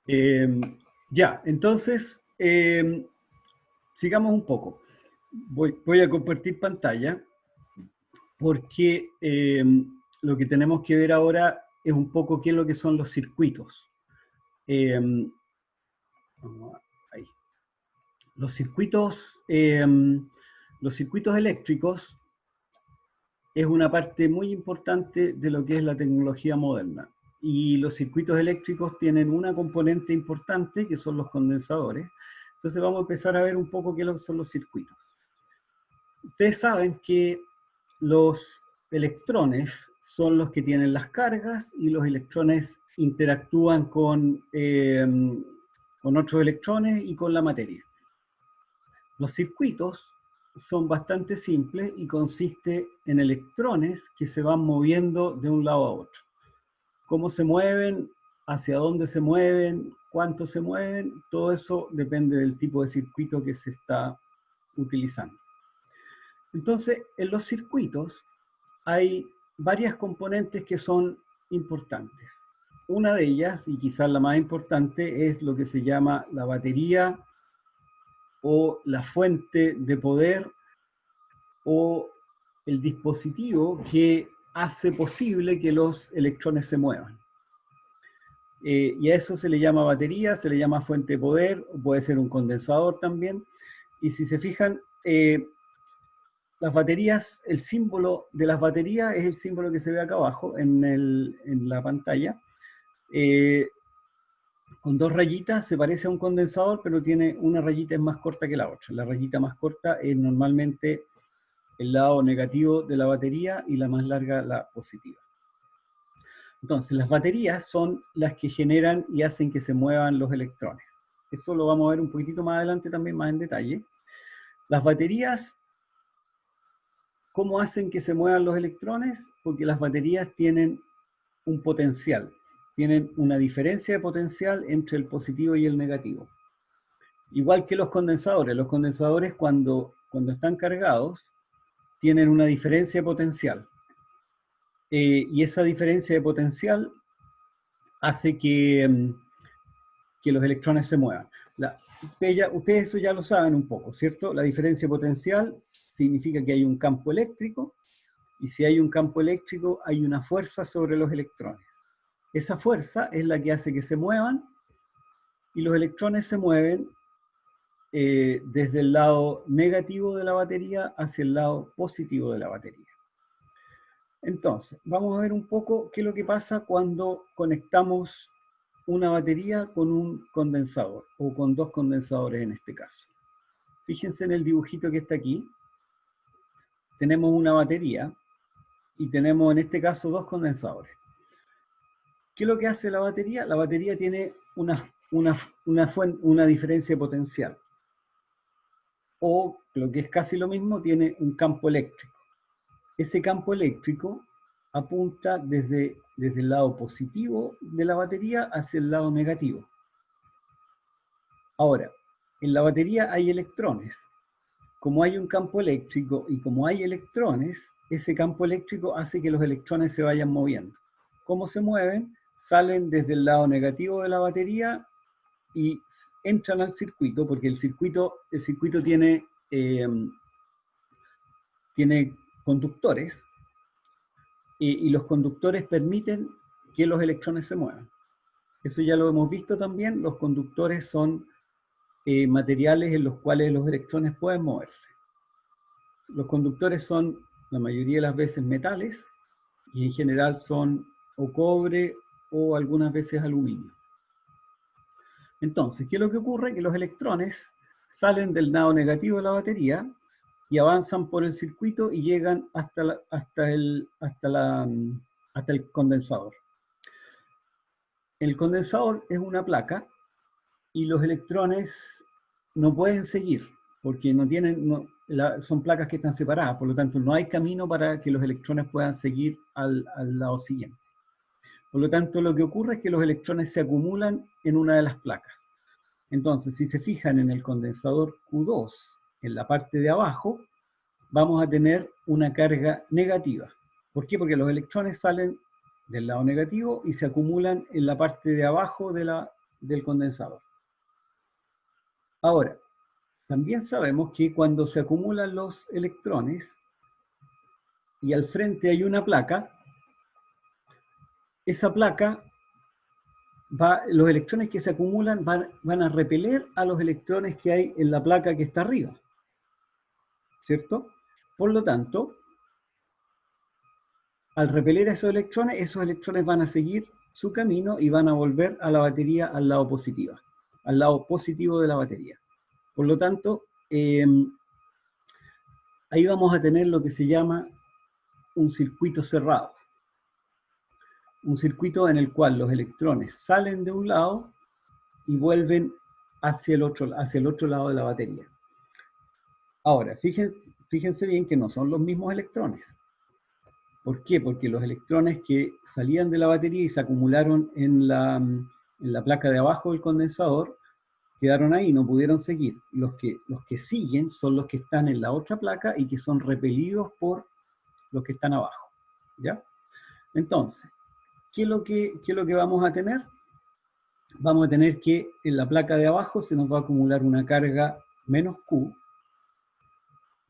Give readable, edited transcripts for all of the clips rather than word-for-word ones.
Eh, ya, entonces, sigamos un poco. Voy a compartir pantalla porque lo que tenemos que ver ahora es un poco qué es lo que son los circuitos. Eh, ahí. Los los circuitos eléctricos es una parte muy importante de lo que es la tecnología moderna. Y los circuitos eléctricos tienen una componente importante que son los condensadores. Entonces vamos a empezar a ver un poco qué son los circuitos. Ustedes saben que los electrones son los que tienen las cargas y los electrones interactúan con otros electrones y con la materia. Los circuitos son bastante simples y consiste en electrones que se van moviendo de un lado a otro. Cómo se mueven, hacia dónde se mueven, cuánto se mueven, todo eso depende del tipo de circuito que se está utilizando. Entonces, en los circuitos hay varias componentes que son importantes. Una de ellas, y quizás la más importante, es lo que se llama la batería o la fuente de poder o el dispositivo que hace posible que los electrones se muevan. Y a eso se le llama batería, se le llama fuente de poder, puede ser un condensador también. Y si se fijan, las baterías, el símbolo de las baterías es el símbolo que se ve acá abajo en la pantalla. Con dos rayitas, se parece a un condensador, pero tiene una rayita es más corta que la otra. La rayita más corta es normalmente el lado negativo de la batería y la más larga la positiva. Entonces, las baterías son las que generan y hacen que se muevan los electrones. Eso lo vamos a ver un poquitito más adelante también, más en detalle. Las baterías, ¿cómo hacen que se muevan los electrones? Porque las baterías tienen un potencial, tienen una diferencia de potencial entre el positivo y el negativo. Igual que los condensadores cuando están cargados tienen una diferencia de potencial. Y esa diferencia de potencial hace que los electrones se muevan. Ustedes eso ya lo saben un poco, ¿cierto? La diferencia potencial significa que hay un campo eléctrico, y si hay un campo eléctrico hay una fuerza sobre los electrones. Esa fuerza es la que hace que se muevan, y los electrones se mueven desde el lado negativo de la batería hacia el lado positivo de la batería. Entonces, vamos a ver un poco qué es lo que pasa cuando conectamos una batería con un condensador, o con dos condensadores en este caso. Fíjense en el dibujito que está aquí. Tenemos una batería y tenemos en este caso dos condensadores. ¿Qué es lo que hace la batería? La batería tiene una diferencia de potencial. O, lo que es casi lo mismo, tiene un campo eléctrico. Ese campo eléctrico apunta desde el lado positivo de la batería hacia el lado negativo. Ahora, en la batería hay electrones. Como hay un campo eléctrico y como hay electrones, ese campo eléctrico hace que los electrones se vayan moviendo. ¿Cómo se mueven? Salen desde el lado negativo de la batería y entran al circuito, porque el circuito tiene conductores, y los conductores permiten que los electrones se muevan. Eso ya lo hemos visto también. Los conductores son materiales en los cuales los electrones pueden moverse. Los conductores son, la mayoría de las veces, metales, y en general son o cobre o algunas veces aluminio. Entonces, ¿qué es lo que ocurre? Que los electrones salen del lado negativo de la batería y avanzan por el circuito y llegan hasta el condensador. El condensador es una placa y los electrones no pueden seguir porque son placas que están separadas, por lo tanto no hay camino para que los electrones puedan seguir al lado siguiente. Por lo tanto, lo que ocurre es que los electrones se acumulan en una de las placas. Entonces, si se fijan en el condensador Q2, en la parte de abajo, vamos a tener una carga negativa. ¿Por qué? Porque los electrones salen del lado negativo y se acumulan en la parte de abajo de del condensador. Ahora, también sabemos que cuando se acumulan los electrones y al frente hay una placa, esa placa los electrones que se acumulan van a repeler a los electrones que hay en la placa que está arriba, ¿cierto? Por lo tanto, al repeler a esos electrones van a seguir su camino y van a volver a la batería al lado positivo de la batería. Por lo tanto, ahí vamos a tener lo que se llama un circuito cerrado. Un circuito en el cual los electrones salen de un lado y vuelven hacia el otro lado de la batería. Ahora, fíjense bien que no son los mismos electrones. ¿Por qué? Porque los electrones que salían de la batería y se acumularon en la placa de abajo del condensador quedaron ahí, no pudieron seguir. Los que siguen son los que están en la otra placa y que son repelidos por los que están abajo. ¿Ya? Entonces, ¿qué es lo que vamos a tener? Vamos a tener que en la placa de abajo se nos va a acumular una carga menos Q,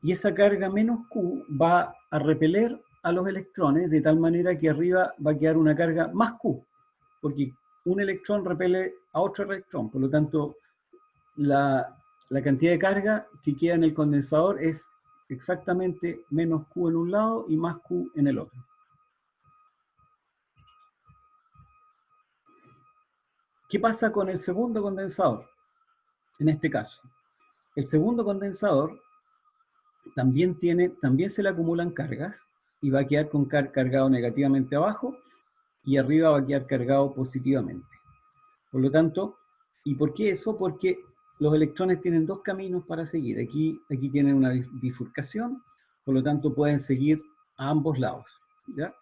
y esa carga menos Q va a repeler a los electrones de tal manera que arriba va a quedar una carga más Q, porque un electrón repele a otro electrón, por lo tanto la cantidad de carga que queda en el condensador es exactamente menos Q en un lado y más Q en el otro. ¿Qué pasa con el segundo condensador? En este caso, el segundo condensador también se le acumulan cargas y va a quedar cargado negativamente abajo y arriba va a quedar cargado positivamente. Por lo tanto, ¿y por qué eso? Porque los electrones tienen dos caminos para seguir. Aquí tienen una bifurcación, por lo tanto pueden seguir a ambos lados. ¿Ya?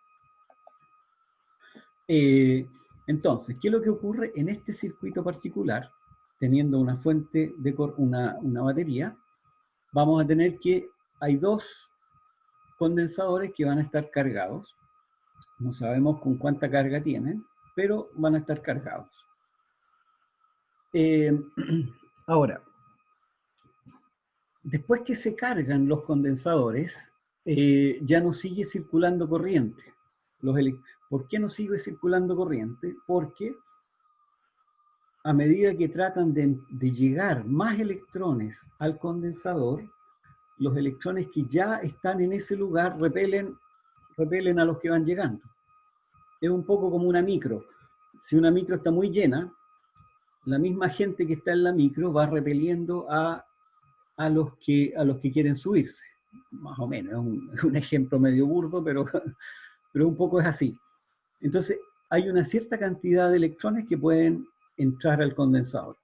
Entonces, ¿qué es lo que ocurre en este circuito particular? Teniendo una fuente de una batería, vamos a tener que hay dos condensadores que van a estar cargados. No sabemos con cuánta carga tienen, pero van a estar cargados. Ahora, después que se cargan los condensadores, ya no sigue circulando corriente. ¿Por qué no sigue circulando corriente? Porque a medida que tratan de llegar más electrones al condensador, los electrones que ya están en ese lugar repelen a los que van llegando. Es un poco como una micro. Si una micro está muy llena, la misma gente que está en la micro va repeliendo a los que quieren subirse. Más o menos, es un ejemplo medio burdo, pero un poco es así. Entonces, hay una cierta cantidad de electrones que pueden entrar al condensador.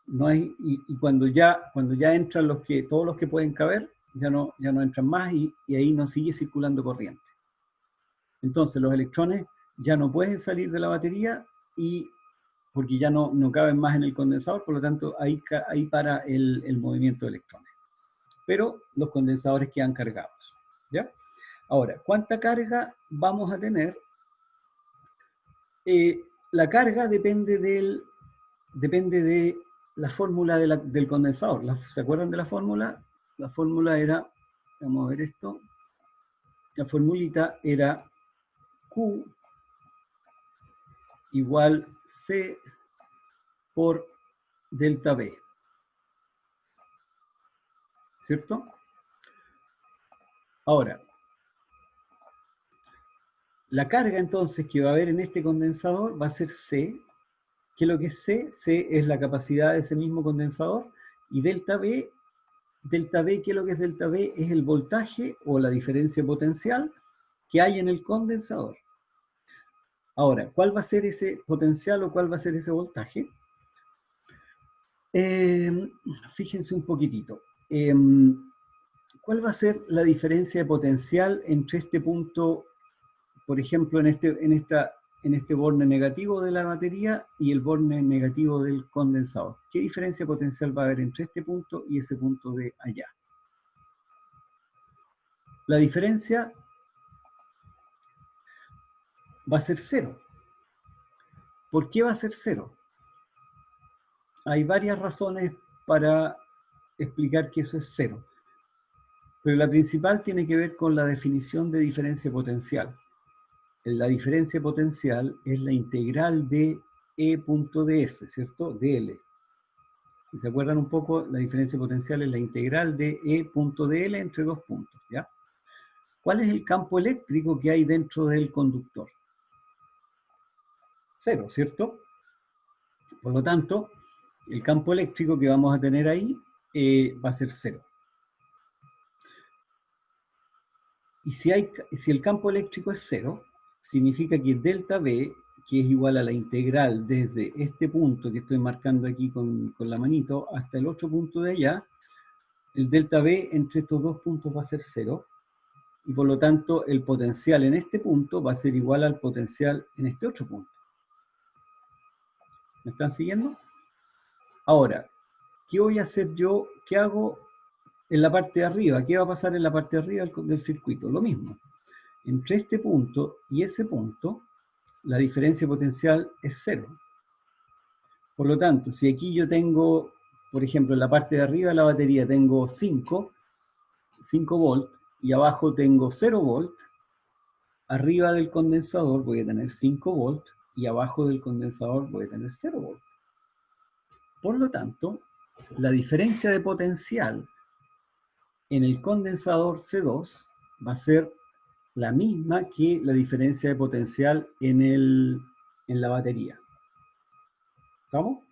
No hay, y cuando ya entran todos los que pueden caber, ya no entran más y ahí no sigue circulando corriente. Entonces los electrones ya no pueden salir de la batería porque ya no caben más en el condensador, por lo tanto ahí para el movimiento de electrones. Pero los condensadores quedan cargados. ¿Ya? Ahora, ¿cuánta carga vamos a tener? La carga depende de la fórmula del condensador. ¿Se acuerdan de la fórmula? La fórmula era, vamos a ver esto, la formulita era Q igual C por delta B. ¿Cierto? Ahora, la carga entonces que va a haber en este condensador va a ser C. ¿Qué es lo que es C? C es la capacidad de ese mismo condensador. Y delta B, ¿qué es lo que es delta B? Es el voltaje o la diferencia potencial que hay en el condensador. Ahora, ¿cuál va a ser ese potencial o cuál va a ser ese voltaje? Fíjense un poquitito. ¿Cuál va a ser la diferencia de potencial entre este punto, por ejemplo, en este borne negativo de la batería y el borne negativo del condensador? ¿Qué diferencia potencial va a haber entre este punto y ese punto de allá? La diferencia va a ser cero. ¿Por qué va a ser cero? hay varias razones para explicar que eso es cero. Pero la principal tiene que ver con la definición de diferencia potencial. La diferencia potencial es la integral de E punto ds, ¿cierto? dl. Si se acuerdan un poco, la diferencia potencial es la integral de E punto dl entre dos puntos, ¿ya? ¿Cuál es el campo eléctrico que hay dentro del conductor? Cero, ¿cierto? Por lo tanto, el campo eléctrico que vamos a tener ahí va a ser cero. Y si el campo eléctrico es cero, significa que delta V, que es igual a la integral desde este punto que estoy marcando aquí con la manito, hasta el otro punto de allá, el delta V entre estos dos puntos va a ser cero, y por lo tanto el potencial en este punto va a ser igual al potencial en este otro punto. ¿Me están siguiendo? Ahora, ¿qué voy a hacer yo? ¿Qué hago en la parte de arriba? ¿Qué va a pasar en la parte de arriba del circuito? Lo mismo. Entre este punto y ese punto, la diferencia potencial es cero. Por lo tanto, si aquí yo tengo, por ejemplo, en la parte de arriba de la batería tengo 5 volts, y abajo tengo 0 volts, arriba del condensador voy a tener 5 volts, y abajo del condensador voy a tener 0 volts. Por lo tanto, la diferencia de potencial en el condensador C2 va a ser la misma que la diferencia de potencial en la batería. ¿Estamos?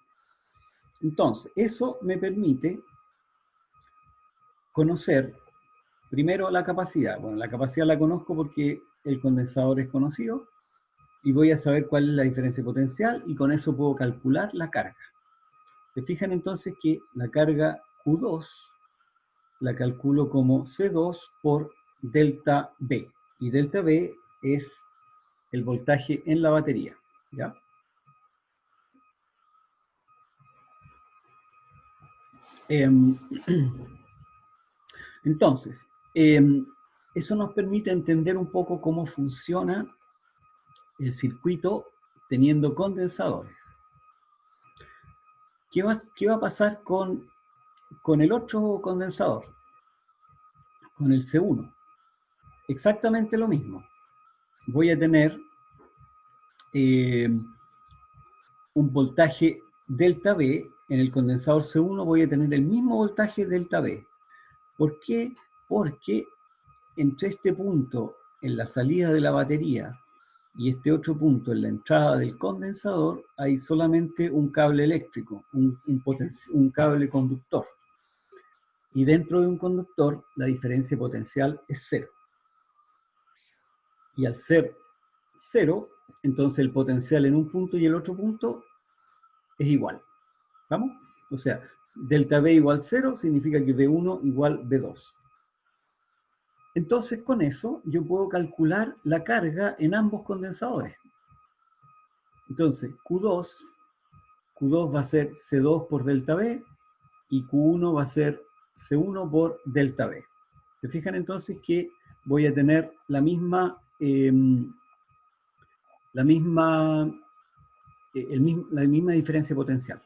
Entonces, eso me permite conocer primero la capacidad. Bueno, la capacidad la conozco porque el condensador es conocido, y voy a saber cuál es la diferencia potencial, y con eso puedo calcular la carga. Se fijan entonces que la carga Q2 la calculo como C2 por delta V, y delta V es el voltaje en la batería, ¿ya? Entonces, eso nos permite entender un poco cómo funciona el circuito teniendo condensadores. ¿Qué va a pasar con el otro condensador? Con el C1. Exactamente lo mismo. Voy a tener un voltaje delta V. En el condensador C1 voy a tener el mismo voltaje delta V. ¿Por qué? Porque entre este punto en la salida de la batería y este otro punto en la entrada del condensador hay solamente un cable eléctrico, un cable conductor. Y dentro de un conductor la diferencia potencial es cero. Y al ser cero, entonces el potencial en un punto y el otro punto es igual. ¿Estamos? O sea, delta V igual 0 significa que V1 igual V2. Entonces, con eso, yo puedo calcular la carga en ambos condensadores. Entonces, Q2 va a ser C2 por delta V, y Q1 va a ser C1 por delta V. ¿Se fijan entonces que voy a tener la misma diferencia potencial?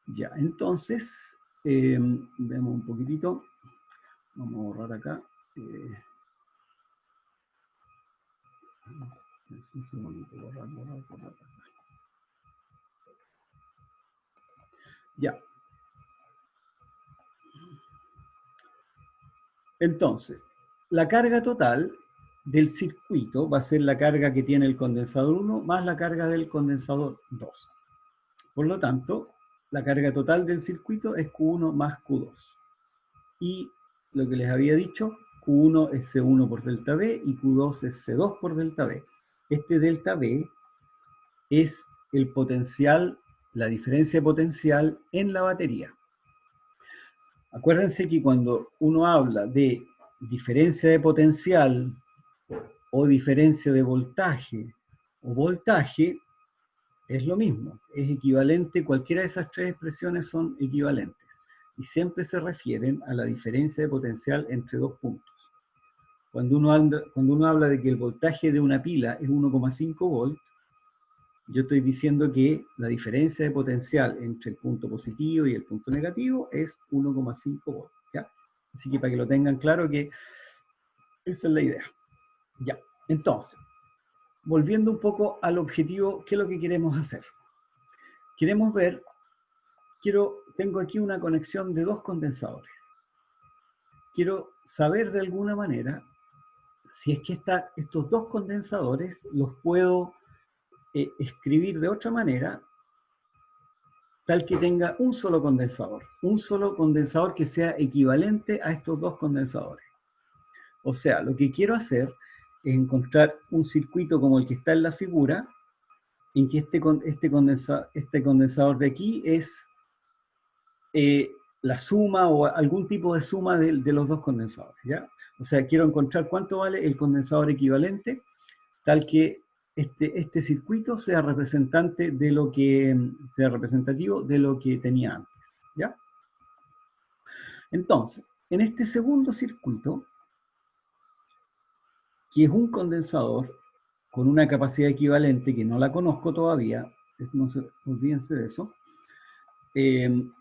Ya, entonces, veamos un poquitito. Vamos a borrar acá. Borrar. Ya. Entonces, la carga total del circuito va a ser la carga que tiene el condensador 1 más la carga del condensador 2. Por lo tanto, la carga total del circuito es Q1 más Q2. Y lo que les había dicho, Q1 es C1 por delta V y Q2 es C2 por delta V. Este delta V es el potencial, la diferencia de potencial en la batería. Acuérdense que cuando uno habla de diferencia de potencial o diferencia de voltaje o voltaje, es lo mismo, es equivalente, cualquiera de esas tres expresiones son equivalentes y siempre se refieren a la diferencia de potencial entre dos puntos. Cuando uno habla de que el voltaje de una pila es 1,5 volts, Yo estoy diciendo que la diferencia de potencial entre el punto positivo y el punto negativo es 1,5 volts, ¿ya? Así que para que lo tengan claro que esa es la idea. Ya, entonces, volviendo un poco al objetivo, ¿qué es lo que queremos hacer? Queremos ver, tengo aquí una conexión de dos condensadores. Quiero saber de alguna manera si es que estos dos condensadores los puedo escribir de otra manera, tal que tenga un solo condensador que sea equivalente a estos dos condensadores. O sea, lo que quiero hacer es encontrar un circuito como el que está en la figura, en que este condensador de aquí es la suma o algún tipo de suma de los dos condensadores, ¿ya? O sea, quiero encontrar cuánto vale el condensador equivalente, tal que este circuito sea representativo de lo que tenía antes, ¿ya? Entonces, en este segundo circuito, que es un condensador con una capacidad equivalente que no la conozco todavía, no se olvídense de eso, en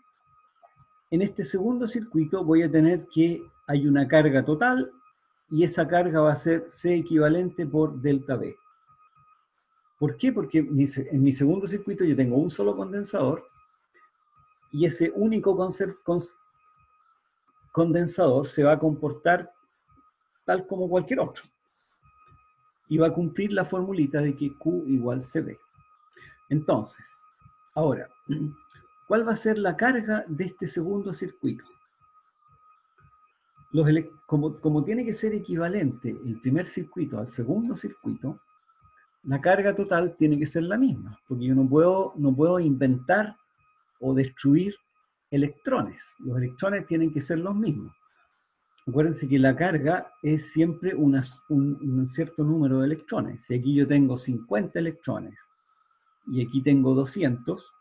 este segundo circuito voy a tener que hay una carga total y esa carga va a ser C equivalente por delta B. ¿Por qué? Porque en mi segundo circuito yo tengo un solo condensador y ese único condensador se va a comportar tal como cualquier otro y va a cumplir la formulita de que Q igual CB. Entonces, ahora, ¿cuál va a ser la carga de este segundo circuito? Como tiene que ser equivalente el primer circuito al segundo circuito, la carga total tiene que ser la misma, porque yo no puedo inventar o destruir electrones. Los electrones tienen que ser los mismos. Acuérdense que la carga es siempre un cierto número de electrones. Si aquí yo tengo 50 electrones y aquí tengo 200,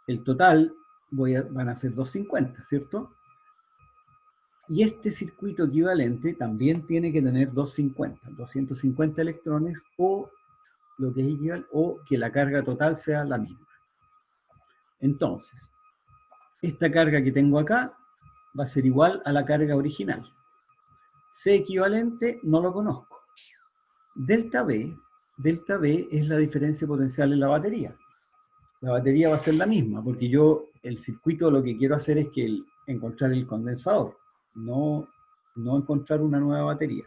el total van a ser 250, ¿cierto? Y este circuito equivalente también tiene que tener 250 electrones o lo que es igual, o que la carga total sea la misma. Entonces, esta carga que tengo acá va a ser igual a la carga original. C equivalente no lo conozco. Delta B es la diferencia potencial en la batería. La batería va a ser la misma, porque el circuito lo que quiero hacer es encontrar el condensador, no encontrar una nueva batería.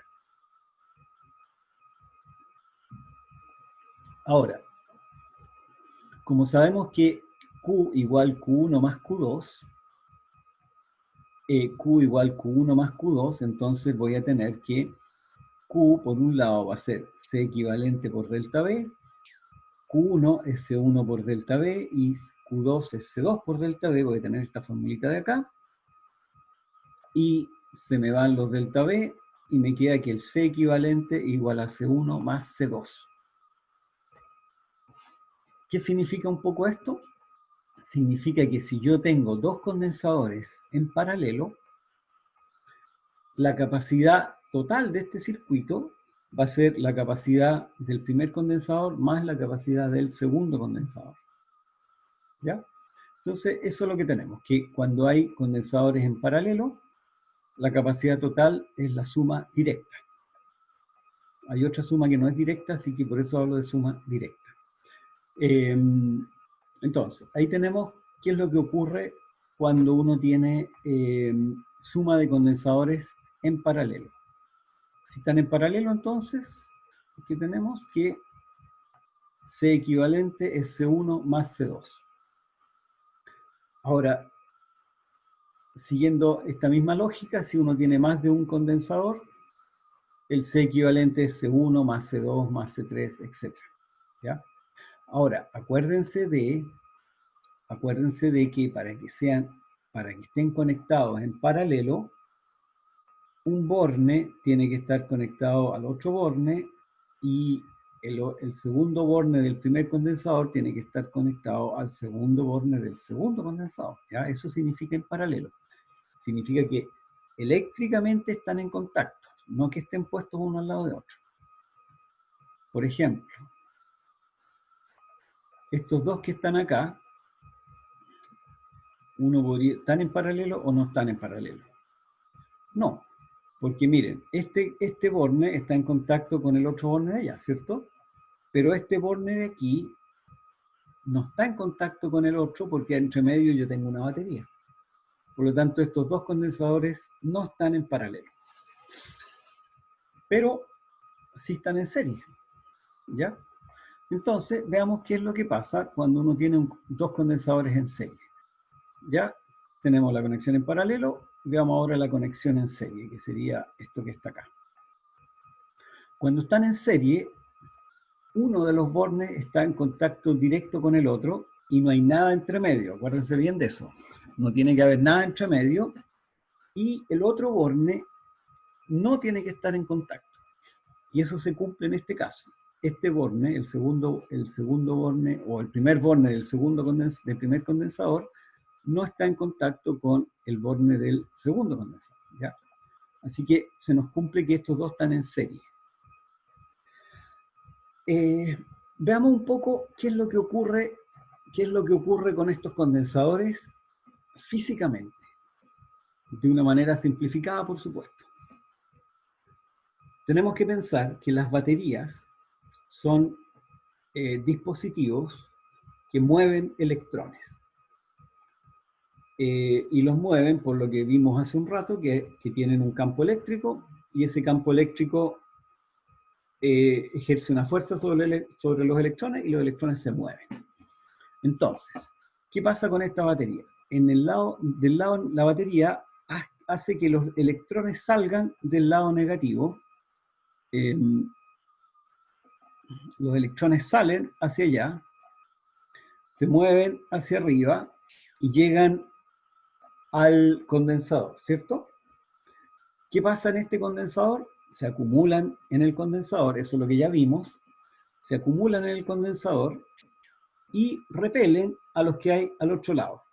Ahora, como sabemos que Q igual Q1 más Q2, Q igual Q1 más Q2, entonces voy a tener que Q por un lado va a ser C equivalente por delta B, Q1 es C1 por delta B y Q2 es C2 por delta B, voy a tener esta formulita de acá, y se me van los delta B y me queda que el C equivalente igual a C1 más C2. ¿Qué significa un poco esto? Significa que si yo tengo dos condensadores en paralelo, la capacidad total de este circuito va a ser la capacidad del primer condensador más la capacidad del segundo condensador. ¿Ya? Entonces, eso es lo que tenemos, que cuando hay condensadores en paralelo, la capacidad total es la suma directa. Hay otra suma que no es directa, así que por eso hablo de suma directa. Entonces, ahí tenemos qué es lo que ocurre cuando uno tiene suma de condensadores en paralelo. Si están en paralelo, entonces, ¿qué tenemos? Que C equivalente es C1 más C2. Ahora, siguiendo esta misma lógica, si uno tiene más de un condensador, el C equivalente es C1 más C2 más C3, etc. ¿Ya? Ahora, acuérdense de que para que estén conectados en paralelo, un borne tiene que estar conectado al otro borne y el segundo borne del primer condensador tiene que estar conectado al segundo borne del segundo condensador. ¿Ya? Eso significa en paralelo. Significa que eléctricamente están en contacto, no que estén puestos uno al lado de otro. Por ejemplo, estos dos que están acá, ¿están en paralelo o no están en paralelo? No, porque miren, este borne está en contacto con el otro borne de allá, ¿cierto? Pero este borne de aquí no está en contacto con el otro porque entre medio yo tengo una batería. Por lo tanto, estos dos condensadores no están en paralelo. Pero sí están en serie, ¿ya? Entonces, veamos qué es lo que pasa cuando uno tiene dos condensadores en serie. Ya tenemos la conexión en paralelo, veamos ahora la conexión en serie, que sería esto que está acá. Cuando están en serie, uno de los bornes está en contacto directo con el otro y no hay nada entre medio, acuérdense bien de eso. No tiene que haber nada entre medio y el otro borne no tiene que estar en contacto. Y eso se cumple en este caso. Este borne, el segundo borne, o el primer borne del primer condensador, no está en contacto con el borne del segundo condensador, ¿ya? Así que se nos cumple que estos dos están en serie. Veamos un poco qué es lo que ocurre con estos condensadores físicamente, de una manera simplificada, por supuesto. Tenemos que pensar que las baterías son dispositivos que mueven electrones. Y los mueven por lo que vimos hace un rato, que tienen un campo eléctrico, y ese campo eléctrico ejerce una fuerza sobre los electrones y los electrones se mueven. Entonces, ¿qué pasa con esta batería? La batería hace que los electrones salgan del lado negativo. Los electrones salen hacia allá, se mueven hacia arriba y llegan al condensador, ¿cierto? ¿Qué pasa en este condensador? Se acumulan en el condensador, eso es lo que ya vimos, se acumulan en el condensador y repelen a los que hay al otro lado.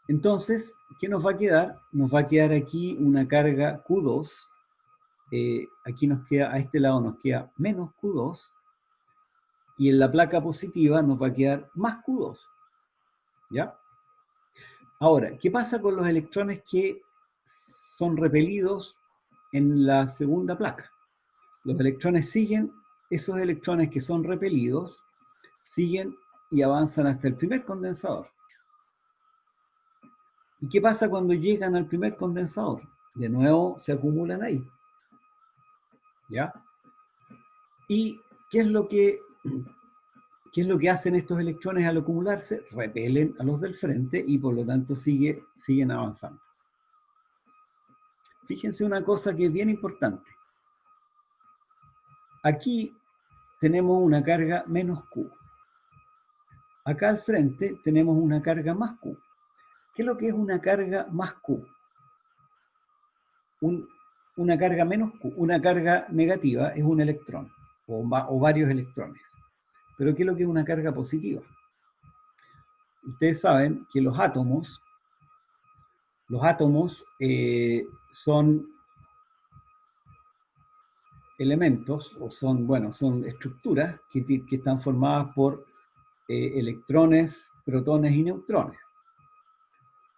Entonces, ¿qué nos va a quedar? Nos va a quedar aquí una carga Q2, aquí nos queda, a este lado nos queda menos Q2, y en la placa positiva nos va a quedar más Q2, ¿ya? Ahora, ¿qué pasa con los electrones que son repelidos en la segunda placa? Los electrones siguen, esos electrones que son repelidos, siguen y avanzan hasta el primer condensador. ¿Y qué pasa cuando llegan al primer condensador? De nuevo se acumulan ahí. ¿Ya? ¿Y qué es lo que hacen estos electrones al acumularse? Repelen a los del frente y por lo tanto siguen avanzando. Fíjense una cosa que es bien importante. Aquí tenemos una carga menos Q. Acá al frente tenemos una carga más Q. ¿Qué es lo que es una carga más Q? Una carga menos Q, una carga negativa es un electrón o varios electrones. Pero ¿qué es lo que es una carga positiva? Ustedes saben que los átomos son elementos, o son estructuras que están formadas por electrones, protones y neutrones.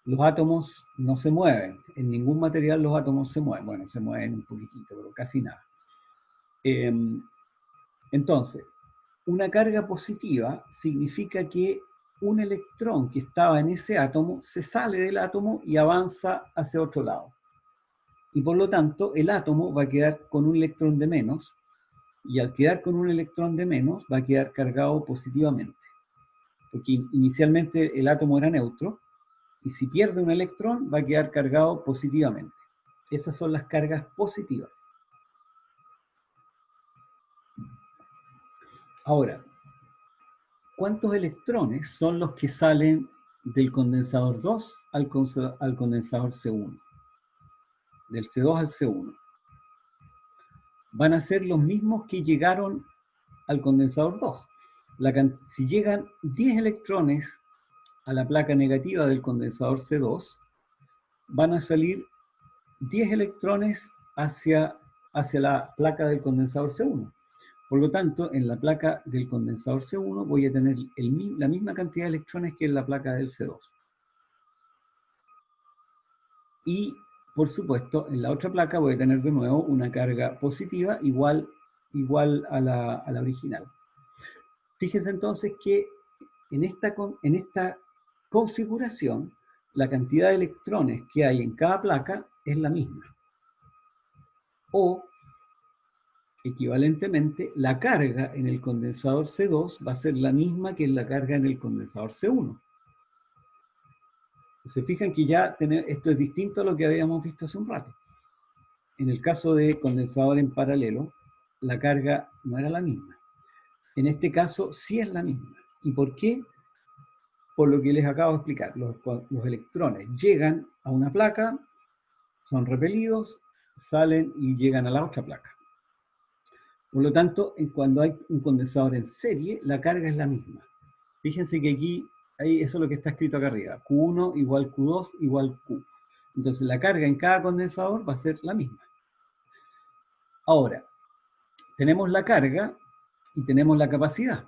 Los átomos no se mueven, en ningún material los átomos se mueven, bueno, se mueven un poquitito, pero casi nada. Entonces, una carga positiva significa que un electrón que estaba en ese átomo se sale del átomo y avanza hacia otro lado. Y por lo tanto, el átomo va a quedar con un electrón de menos, y al quedar con un electrón de menos, va a quedar cargado positivamente. Porque inicialmente el átomo era neutro, y si pierde un electrón, va a quedar cargado positivamente. Esas son las cargas positivas. Ahora, ¿cuántos electrones son los que salen del condensador 2 al condensador C1? Del C2 al C1. Van a ser los mismos que llegaron al condensador 2. Si llegan 10 electrones a la placa negativa del condensador C2, van a salir 10 electrones hacia la placa del condensador C1. Por lo tanto, en la placa del condensador C1 voy a tener la misma cantidad de electrones que en la placa del C2. Y, por supuesto, en la otra placa voy a tener de nuevo una carga positiva igual a la original. Fíjense entonces que en esta configuración, la cantidad de electrones que hay en cada placa es la misma. O, equivalentemente, la carga en el condensador C2 va a ser la misma que la carga en el condensador C1. Se fijan que ya esto es distinto a lo que habíamos visto hace un rato. En el caso de condensador en paralelo, la carga no era la misma. En este caso sí es la misma. ¿Y por qué? Por lo que les acabo de explicar. Los electrones llegan a una placa, son repelidos, salen y llegan a la otra placa. Por lo tanto, cuando hay un condensador en serie, la carga es la misma. Fíjense que aquí, eso es lo que está escrito acá arriba. Q1 igual Q2 igual Q. Entonces la carga en cada condensador va a ser la misma. Ahora, tenemos la carga y tenemos la capacidad.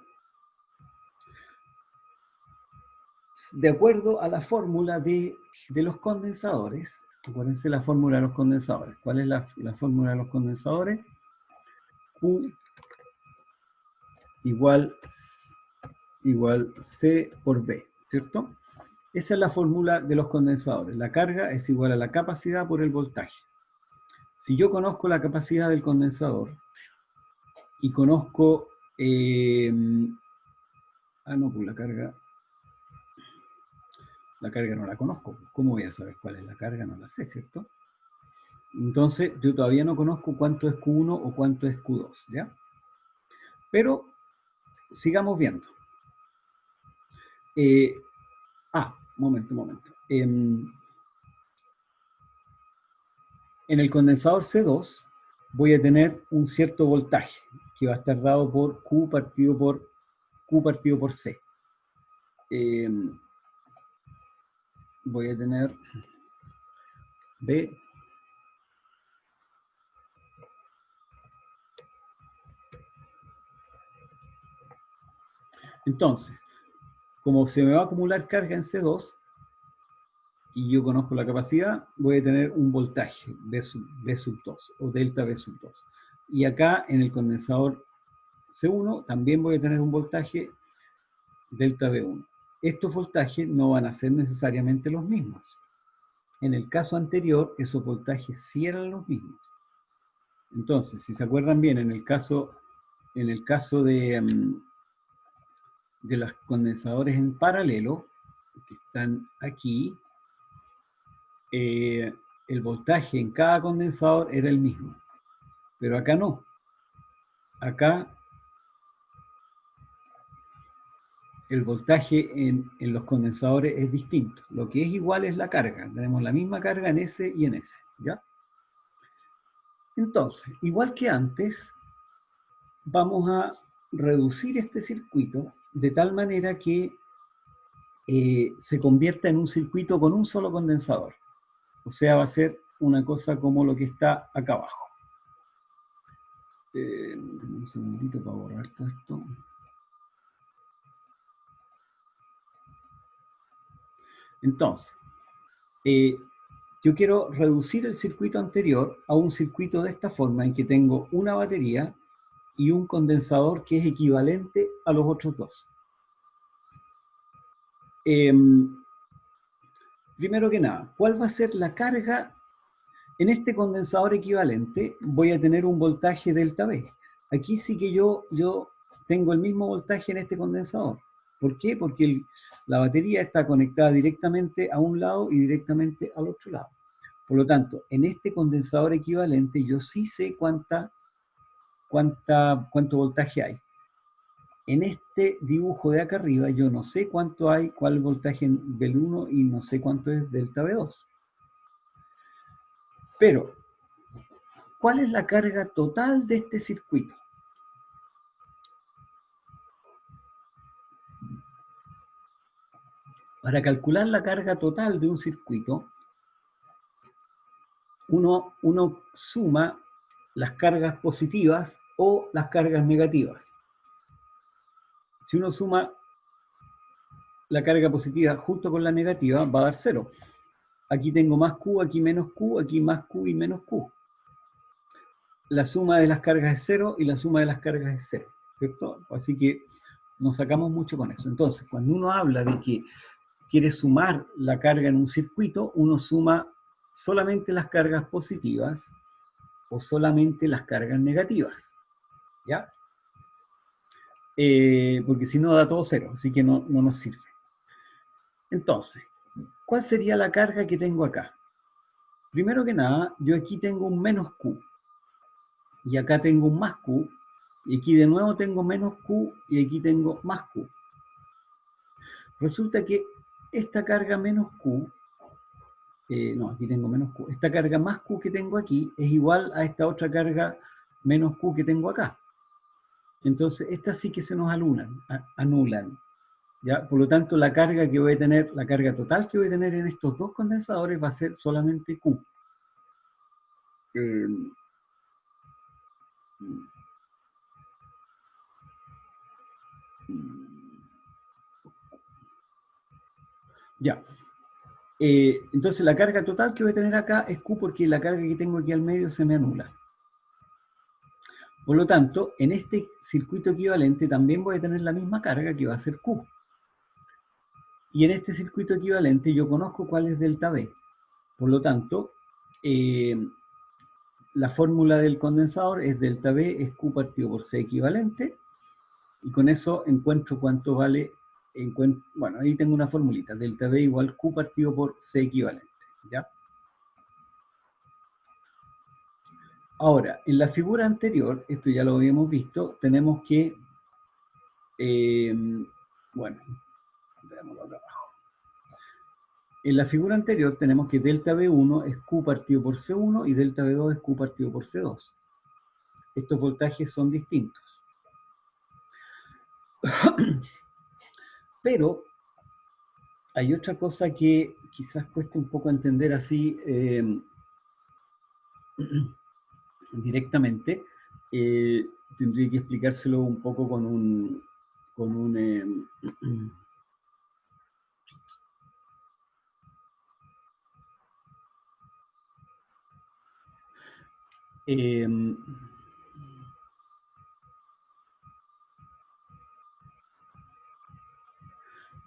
De acuerdo a la fórmula de los condensadores, acuérdense la fórmula de los condensadores. ¿Cuál es la fórmula de los condensadores? Q igual C por B, ¿cierto? Esa es la fórmula de los condensadores. La carga es igual a la capacidad por el voltaje. Si yo conozco la capacidad del condensador y conozco... no, pues la carga no la conozco. ¿Cómo voy a saber cuál es la carga? No la sé, ¿cierto? Entonces, yo todavía no conozco cuánto es Q1 o cuánto es Q2, ¿ya? Pero, sigamos viendo. Momento. En el condensador C2 voy a tener un cierto voltaje que va a estar dado por Q partido por C. Voy a tener B entonces, como se me va a acumular carga en C2 y yo conozco la capacidad, voy a tener un voltaje B sub 2 o delta B sub 2. Y acá en el condensador C1 también voy a tener un voltaje delta B1. Estos voltajes no van a ser necesariamente los mismos. En el caso anterior, esos voltajes sí eran los mismos. Entonces, si se acuerdan bien, en el caso de los condensadores en paralelo, que están aquí, el voltaje en cada condensador era el mismo. Pero acá no. Acá el voltaje en los condensadores es distinto. Lo que es igual es la carga. Tenemos la misma carga en S y en S, ¿ya? Entonces, igual que antes, vamos a reducir este circuito de tal manera que se convierta en un circuito con un solo condensador. O sea, va a ser una cosa como lo que está acá abajo. Un segundito para borrar todo esto. Entonces, yo quiero reducir el circuito anterior a un circuito de esta forma, en que tengo una batería y un condensador que es equivalente a los otros dos. Primero que nada, ¿cuál va a ser la carga? En este condensador equivalente voy a tener un voltaje delta B. Aquí sí que yo tengo el mismo voltaje en este condensador. ¿Por qué? Porque la batería está conectada directamente a un lado y directamente al otro lado. Por lo tanto, en este condensador equivalente yo sí sé cuánto voltaje hay. En este dibujo de acá arriba yo no sé cuánto hay, cuál voltaje en B1 y no sé cuánto es delta B2. Pero, ¿cuál es la carga total de este circuito? Para calcular la carga total de un circuito, uno suma las cargas positivas o las cargas negativas. Si uno suma la carga positiva junto con la negativa, va a dar 0. Aquí tengo más Q, aquí menos Q, aquí más Q y menos Q. La suma de las cargas es 0 y la suma de las cargas es 0, ¿cierto? Así que nos sacamos mucho con eso. Entonces, cuando uno habla de que quiere sumar la carga en un circuito, uno suma solamente las cargas positivas o solamente las cargas negativas, ¿ya? Porque si no da todo 0, así que no nos sirve. Entonces, ¿cuál sería la carga que tengo acá? Primero que nada, yo aquí tengo un menos Q, y acá tengo un más Q, y aquí de nuevo tengo menos Q, y aquí tengo más Q. Resulta que esta carga menos Q, no, aquí tengo menos Q, esta carga más Q que tengo aquí es igual a esta otra carga menos Q que tengo acá. Entonces, estas sí que se nos anulan, ¿ya? Por lo tanto, la carga que voy a tener, la carga total que voy a tener en estos dos condensadores va a ser solamente Q. Ya. Entonces la carga total que voy a tener acá es Q porque la carga que tengo aquí al medio se me anula. Por lo tanto, en este circuito equivalente también voy a tener la misma carga que va a ser Q. Y en este circuito equivalente yo conozco cuál es delta V. Por lo tanto, la fórmula del condensador es delta V es Q partido por C equivalente. Y con eso encuentro cuánto vale, bueno, ahí tengo una formulita, delta V igual Q partido por C equivalente, ¿ya? Ahora, en la figura anterior, esto ya lo habíamos visto, tenemos que, bueno, veámoslo acá abajo. En la figura anterior tenemos que delta V1 es Q partido por C1 y delta V2 es Q partido por C2. Estos voltajes son distintos. Pero hay otra cosa que quizás cueste un poco entender así directamente. Tendría que explicárselo un poco con un es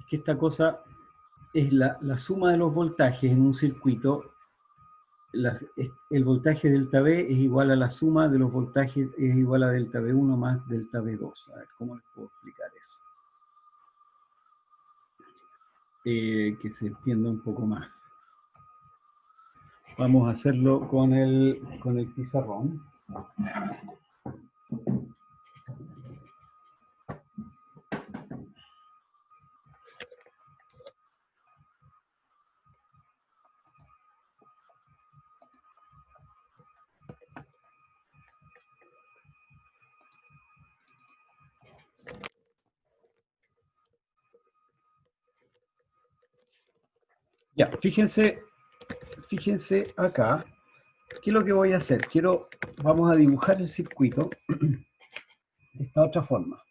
que esta cosa es la suma de los voltajes en un circuito. El voltaje delta V es igual a la suma de los voltajes, es igual a delta V1 más delta V2. A ver, ¿cómo les puedo explicar eso? Que se entienda un poco más. Vamos a hacerlo con el pizarrón. Ya, fíjense acá, ¿qué es lo que voy a hacer? Vamos a dibujar el circuito de esta otra forma.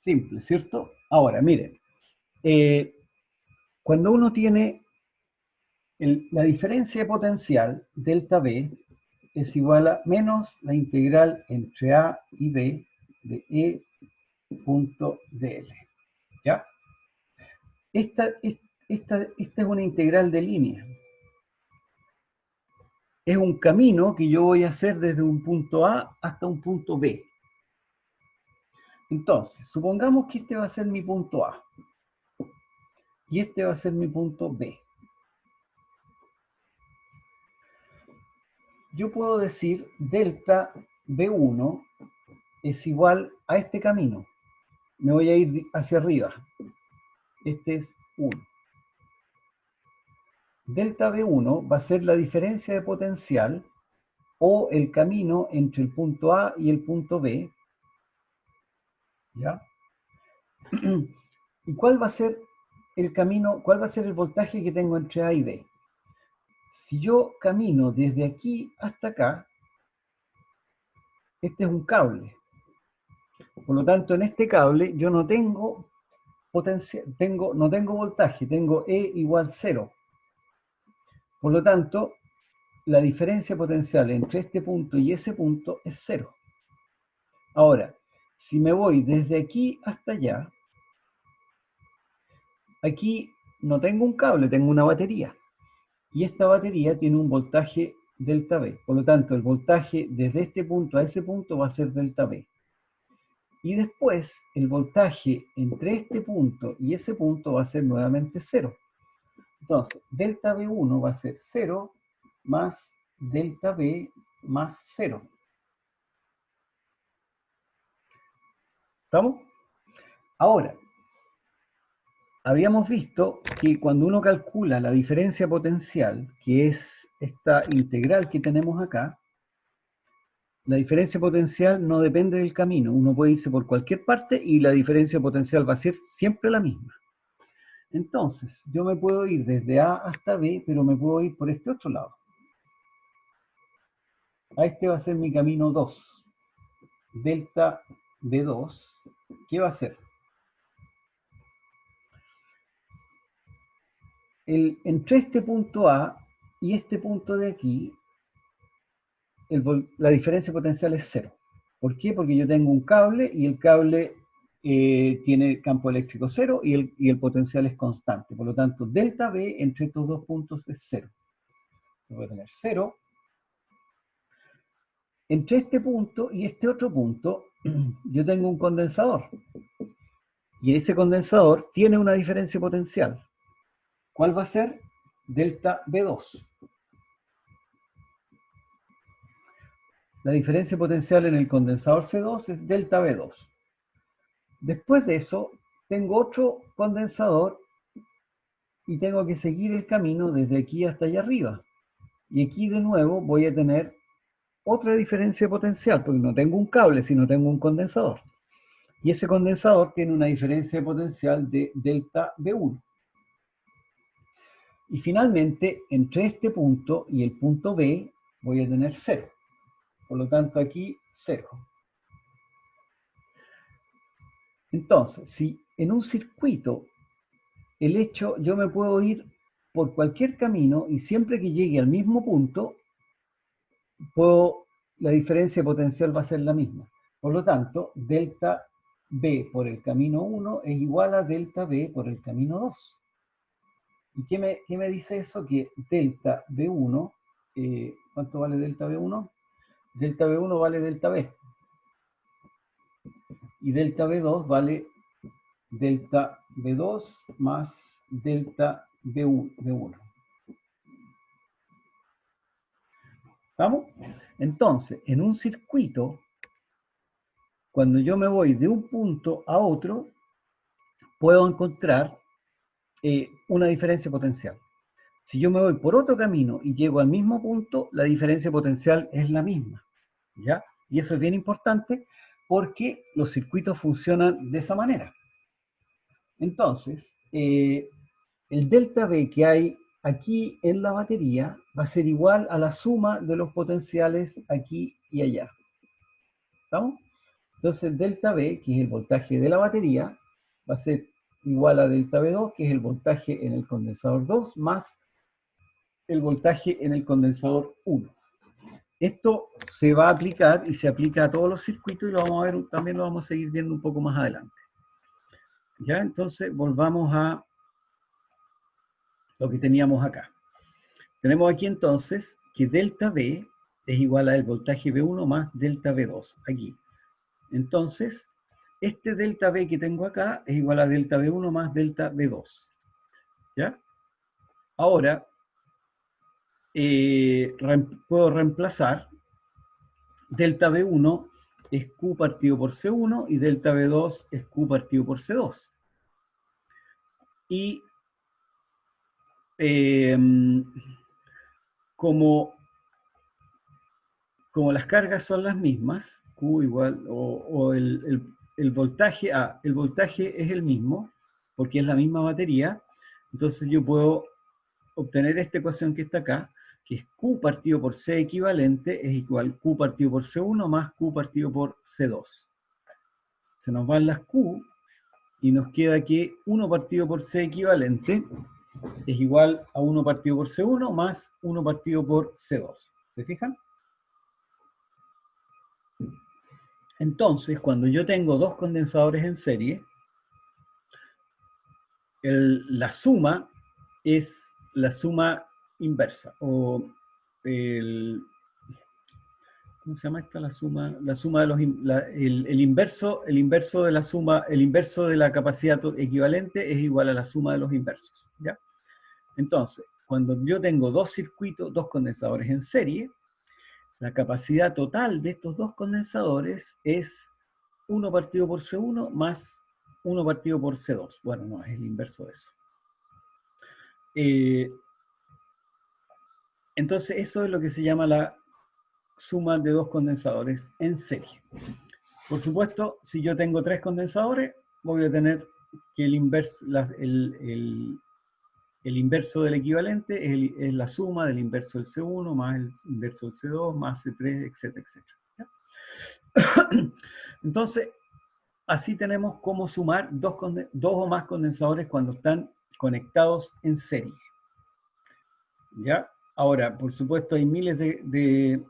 Simple, ¿cierto? Ahora, miren, cuando uno tiene la diferencia de potencial, delta V, es igual a menos la integral entre A y B de E punto dl. ¿Ya? Esta es una integral de línea. Es un camino que yo voy a hacer desde un punto A hasta un punto B. Entonces, supongamos que este va a ser mi punto A y este va a ser mi punto B. Yo puedo decir delta B1 es igual a este camino. Me voy a ir hacia arriba. Este es 1. Delta B1 va a ser la diferencia de potencial o el camino entre el punto A y el punto B, ¿ya? ¿Y cuál va a ser el camino, cuál va a ser el voltaje que tengo entre A y B? Si yo camino desde aquí hasta acá, este es un cable. Por lo tanto, en este cable yo no tengo no tengo voltaje, tengo E igual 0. Por lo tanto, la diferencia potencial entre este punto y ese punto es 0. Ahora, si me voy desde aquí hasta allá, aquí no tengo un cable, tengo una batería. Y esta batería tiene un voltaje delta V. Por lo tanto, el voltaje desde este punto a ese punto va a ser delta V. Y después, el voltaje entre este punto y ese punto va a ser nuevamente 0. Entonces, delta V1 va a ser 0 más delta V más 0. ¿Estamos? Ahora, habíamos visto que cuando uno calcula la diferencia potencial, que es esta integral que tenemos acá, la diferencia potencial no depende del camino. Uno puede irse por cualquier parte y la diferencia potencial va a ser siempre la misma. Entonces, yo me puedo ir desde A hasta B, pero me puedo ir por este otro lado. A este va a ser mi camino 2. Delta B2, ¿qué va a ser? Entre este punto A y este punto de aquí, la diferencia potencial es 0. ¿Por qué? Porque yo tengo un cable y el cable tiene campo eléctrico 0 y el potencial es constante. Por lo tanto, delta B entre estos dos puntos es 0. Voy a tener 0. Entre este punto y este otro punto, yo tengo un condensador. Y ese condensador tiene una diferencia potencial. ¿Cuál va a ser? Delta B2. La diferencia potencial en el condensador C2 es delta B2. Después de eso, tengo otro condensador y tengo que seguir el camino desde aquí hasta allá arriba. Y aquí de nuevo voy a tener otra diferencia potencial, porque no tengo un cable, sino tengo un condensador. Y ese condensador tiene una diferencia potencial de delta B1. Y finalmente, entre este punto y el punto B, voy a tener 0. Por lo tanto, aquí 0. Entonces, si en un circuito yo me puedo ir por cualquier camino y siempre que llegue al mismo punto, la diferencia potencial va a ser la misma. Por lo tanto, delta B por el camino 1 es igual a delta B por el camino 2. ¿Y qué me dice eso? Que delta B1, ¿cuánto vale delta B1? Delta B1 vale delta B. Y delta B2 vale delta B2 más delta B1. ¿Estamos? Entonces, en un circuito, cuando yo me voy de un punto a otro, puedo encontrar una diferencia potencial. Si yo me voy por otro camino y llego al mismo punto, la diferencia potencial es la misma. ¿Ya? Y eso es bien importante porque los circuitos funcionan de esa manera. Entonces, el delta V que hay aquí en la batería va a ser igual a la suma de los potenciales aquí y allá. ¿Estamos? Entonces, delta V, que es el voltaje de la batería, va a ser igual a delta V2, que es el voltaje en el condensador 2, más el voltaje en el condensador 1. Esto se va a aplicar y se aplica a todos los circuitos y lo vamos a ver, también lo vamos a seguir viendo un poco más adelante. Ya, entonces volvamos a lo que teníamos acá. Tenemos aquí entonces que delta V es igual al voltaje V1 más delta V2, aquí. Entonces, este delta V que tengo acá es igual a delta V1 más delta V2. ¿Ya? Ahora, puedo reemplazar delta V1 es Q partido por C1 y delta V2 es Q partido por C2. Y como como las cargas son las mismas, Q igual, o el voltaje, el voltaje es el mismo, porque es la misma batería, entonces yo puedo obtener esta ecuación que está acá, que es Q partido por C equivalente, es igual Q partido por C1 más Q partido por C2. Se nos van las Q, y nos queda que 1 partido por C equivalente es igual a 1 partido por C1 más 1 partido por C2. ¿Se fijan? Entonces, cuando yo tengo dos condensadores en serie, la suma es la suma inversa, o ¿cómo se llama esta? La suma de los, el inverso de la suma, el inverso de la capacidad equivalente es igual a la suma de los inversos, ¿ya? Entonces, cuando yo tengo dos circuitos, dos condensadores en serie, la capacidad total de estos dos condensadores es 1 partido por C1 más 1 partido por C2. Bueno, no, es el inverso de eso. Entonces, eso es lo que se llama la suma de dos condensadores en serie. Por supuesto, si yo tengo tres condensadores, voy a tener que el inverso, el inverso del equivalente es la suma del inverso del C1 más el inverso del C2 más C3, etcétera, etcétera. Entonces, así tenemos cómo sumar dos o más condensadores cuando están conectados en serie. ¿Ya? Ahora, por supuesto, hay miles de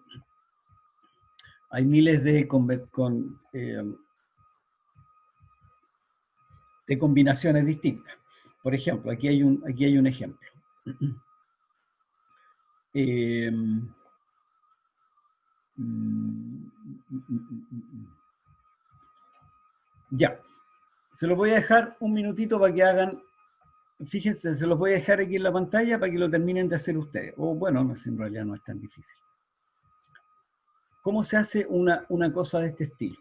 combinaciones distintas. Por ejemplo, aquí hay un ejemplo. Ya. Se los voy a dejar un minutito para que hagan, fíjense, se los voy a dejar aquí en la pantalla para que lo terminen de hacer ustedes. O bueno, no, en realidad no es tan difícil. ¿Cómo se hace una cosa de este estilo?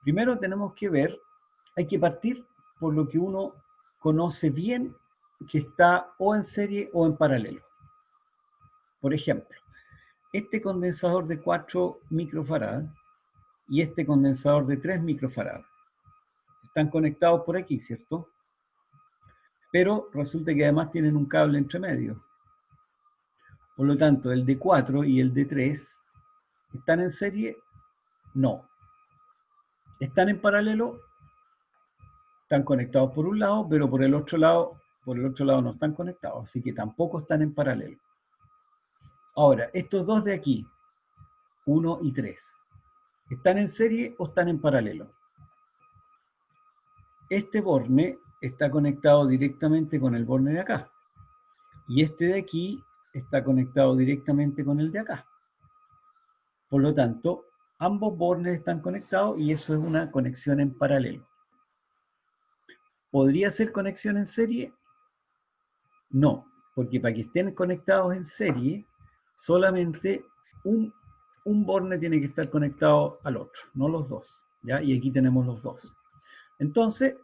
Primero tenemos que ver, hay que partir por lo que uno conoce bien, que está o en serie o en paralelo. Por ejemplo, este condensador de 4 microfarad y este condensador de 3 microfarad están conectados por aquí, ¿cierto? Pero resulta que además tienen un cable entre medio. Por lo tanto, el de 4 y el de 3 ¿están en serie? No. ¿Están en paralelo? Están conectados por un lado, pero por el otro lado no están conectados, así que tampoco están en paralelo. Ahora, estos dos de aquí, 1 y 3, ¿están en serie o están en paralelo? Este borne está conectado directamente con el borne de acá. Y este de aquí está conectado directamente con el de acá. Por lo tanto, ambos bornes están conectados y eso es una conexión en paralelo. ¿Podría ser conexión en serie? No, porque para que estén conectados en serie, solamente un borne tiene que estar conectado al otro, no los dos, ¿ya? Y aquí tenemos los dos. Entonces,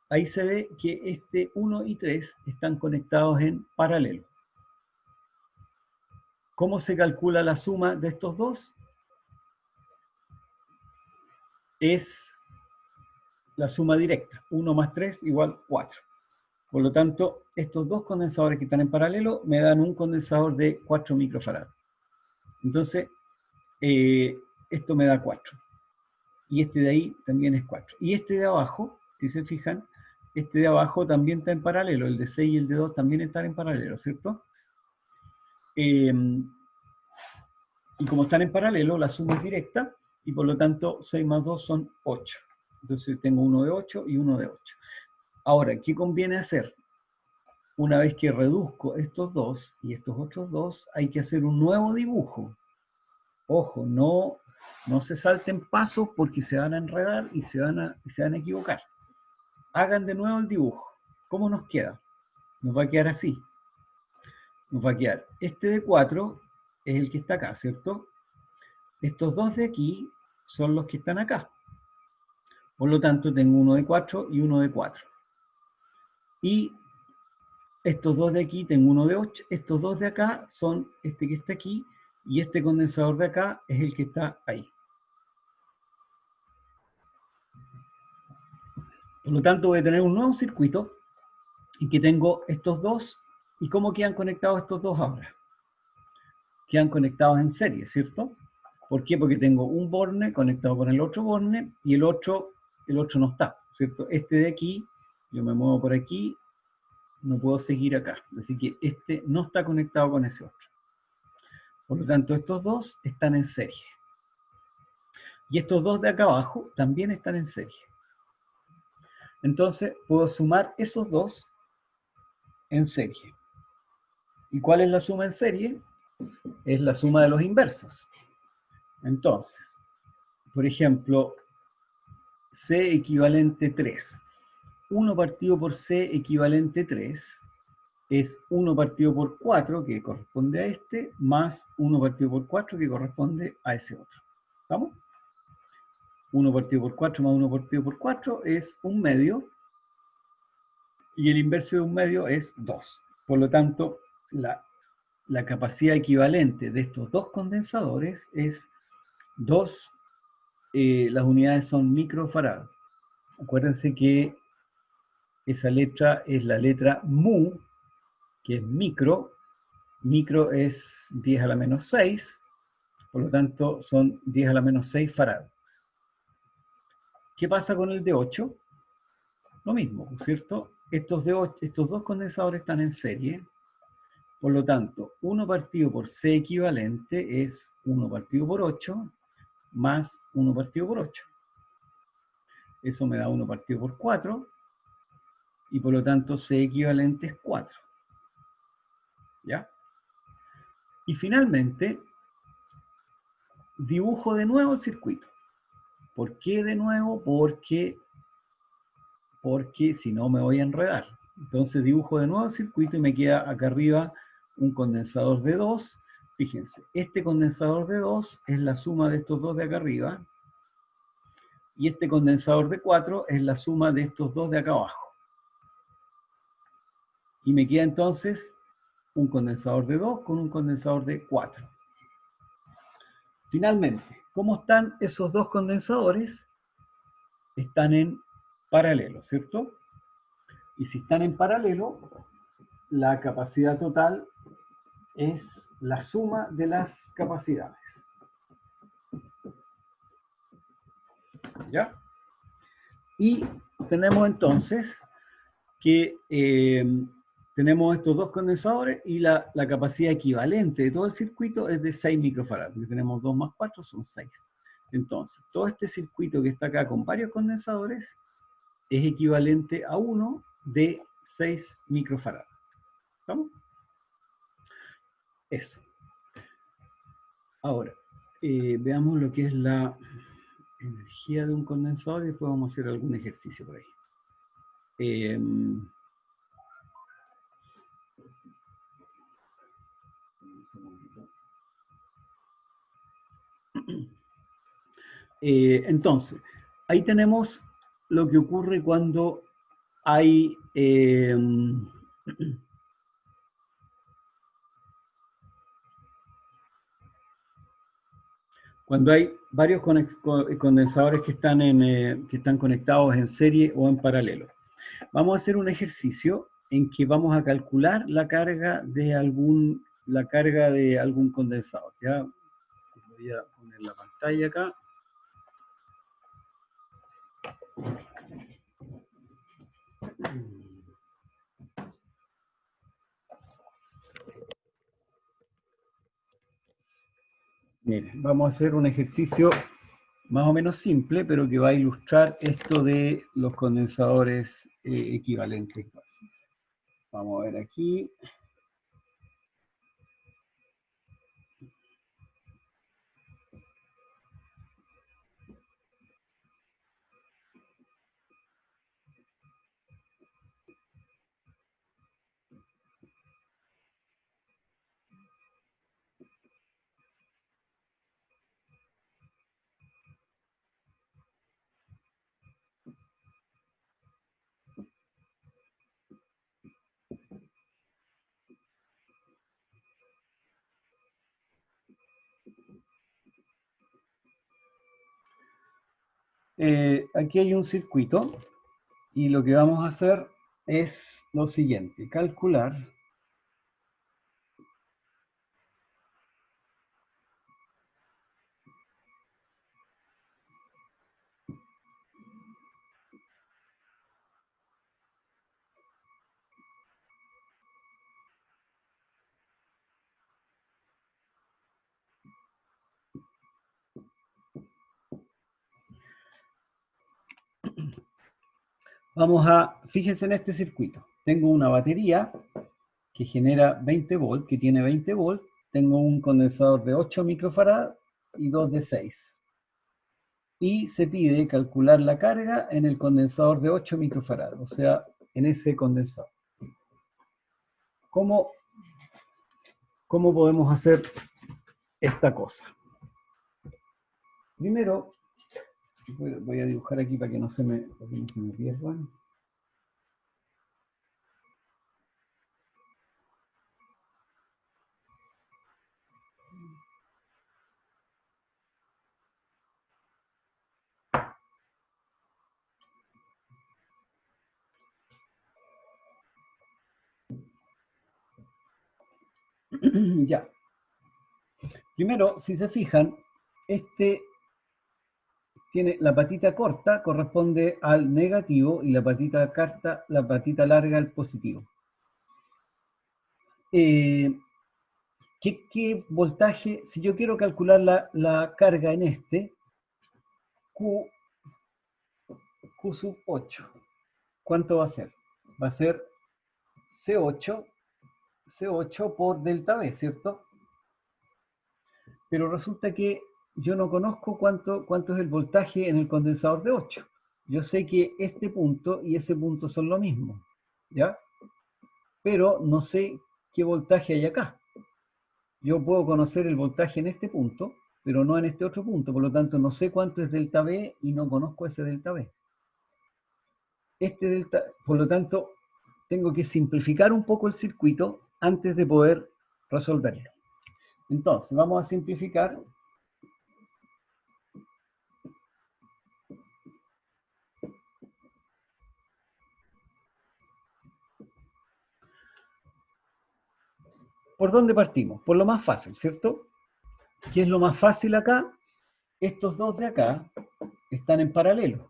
ahí se ve que este 1 y 3 están conectados en paralelo. ¿Cómo se calcula la suma de estos dos? Es la suma directa, 1 más 3 igual 4. Por lo tanto, estos dos condensadores que están en paralelo me dan un condensador de 4 microfarad. Entonces, esto me da 4. Y este de ahí también es 4. Y este de abajo, si se fijan, este de abajo también está en paralelo. El de 6 y el de 2 también están en paralelo, ¿cierto? Y como están en paralelo, la suma es directa y por lo tanto 6 más 2 son 8. Entonces tengo uno de 8 y uno de 8. Ahora, ¿qué conviene hacer? Una vez que reduzco estos dos y estos otros dos, hay que hacer un nuevo dibujo. Ojo, no se salten pasos porque se van a enredar y se van a equivocar. Hagan de nuevo el dibujo. ¿Cómo nos queda? Nos va a quedar así. Nos va a quedar este de 4 es el que está acá, ¿cierto? Estos dos de aquí son los que están acá. Por lo tanto, tengo uno de 4 y uno de 4. Y estos dos de aquí tengo uno de 8. Estos dos de acá son este que está aquí y este condensador de acá es el que está ahí. Por lo tanto, voy a tener un nuevo circuito en que tengo estos dos. ¿Y cómo quedan conectados estos dos ahora? Quedan conectados en serie, ¿cierto? ¿Por qué? Porque tengo un borne conectado con el otro borne y el otro no está, ¿cierto? Este de aquí, yo me muevo por aquí, no puedo seguir acá. Así que este no está conectado con ese otro. Por lo tanto, estos dos están en serie. Y estos dos de acá abajo también están en serie. Entonces, puedo sumar esos dos en serie. ¿Y cuál es la suma en serie? Es la suma de los inversos. Entonces, por ejemplo, C equivalente 3. 1 partido por C equivalente 3 es 1 partido por 4, que corresponde a este, más 1 partido por 4, que corresponde a ese otro. ¿Estamos? 1 partido por 4 más 1 partido por 4 es 1/2, y el inverso de 1/2 es 2. Por lo tanto, la capacidad equivalente de estos dos condensadores es 2, las unidades son microfarad. Acuérdense que esa letra es la letra mu, que es micro. Micro es 10 a la menos 6, por lo tanto son 10 a la menos 6 farad. ¿Qué pasa con el de 8? Lo mismo, ¿cierto? Estos dos condensadores están en serie, por lo tanto, 1 partido por C equivalente es 1 partido por 8 más 1 partido por 8. Eso me da 1 partido por 4, y por lo tanto C equivalente es 4. ¿Ya? Y finalmente, dibujo de nuevo el circuito. ¿Por qué de nuevo? Porque si no me voy a enredar. Entonces dibujo de nuevo el circuito y me queda acá arriba un condensador de 2. Fíjense, este condensador de 2 es la suma de estos dos de acá arriba, y este condensador de 4 es la suma de estos dos de acá abajo. Y me queda entonces un condensador de 2 con un condensador de 4. Finalmente, ¿cómo están esos dos condensadores? Están en paralelo, ¿cierto? Y si están en paralelo, la capacidad total es la suma de las capacidades. ¿Ya? Y tenemos entonces que tenemos estos dos condensadores y la capacidad equivalente de todo el circuito es de 6 microfarad. Porque tenemos 2 más 4 son 6. Entonces, todo este circuito que está acá con varios condensadores es equivalente a uno de 6 microfarad. ¿Estamos? Eso. Ahora, veamos lo que es la energía de un condensador y después vamos a hacer algún ejercicio por ahí. Entonces, ahí tenemos lo que ocurre cuando hay varios condensadores que están conectados en serie o en paralelo. Vamos a hacer un ejercicio en que vamos a calcular la carga de algún condensador. ¿Ya? Voy a poner la pantalla acá. Miren, vamos a hacer un ejercicio más o menos simple, pero que va a ilustrar esto de los condensadores equivalentes. Vamos a ver aquí. Aquí hay un circuito y lo que vamos a hacer es lo siguiente, calcular. Fíjense en este circuito. Tengo una batería que genera 20 volts, que tiene 20 volts. Tengo un condensador de 8 microfarad y dos de 6. Y se pide calcular la carga en el condensador de 8 microfarad, o sea, en ese condensador. ¿Cómo podemos hacer esta cosa? Primero, voy a dibujar aquí para que no se me pierdan. Ya. Primero, si se fijan, este tiene la patita corta, corresponde al negativo, y la patita larga al positivo. ¿Qué voltaje? Si yo quiero calcular la carga en este, Q sub 8, ¿cuánto va a ser? Va a ser C8 por delta V, ¿cierto? Pero resulta que yo no conozco cuánto es el voltaje en el condensador de 8. Yo sé que este punto y ese punto son lo mismo, ¿ya? Pero no sé qué voltaje hay acá. Yo puedo conocer el voltaje en este punto, pero no en este otro punto. Por lo tanto, no sé cuánto es delta V y no conozco ese delta V. Por lo tanto, tengo que simplificar un poco el circuito antes de poder resolverlo. Entonces, vamos a simplificar. ¿Por dónde partimos? Por lo más fácil, ¿cierto? ¿Qué es lo más fácil acá? Estos dos de acá están en paralelo.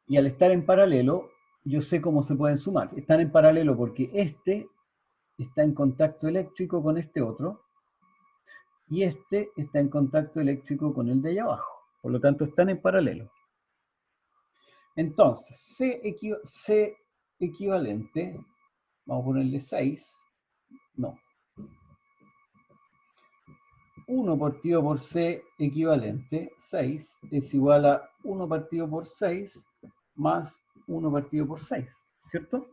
Y al estar en paralelo, yo sé cómo se pueden sumar. Están en paralelo porque este está en contacto eléctrico con este otro, y este está en contacto eléctrico con el de allá abajo. Por lo tanto, están en paralelo. Entonces, C equivalente, vamos a ponerle 6, no. 1 partido por C equivalente, 6, es igual a 1 partido por 6 más 1 partido por 6, ¿cierto?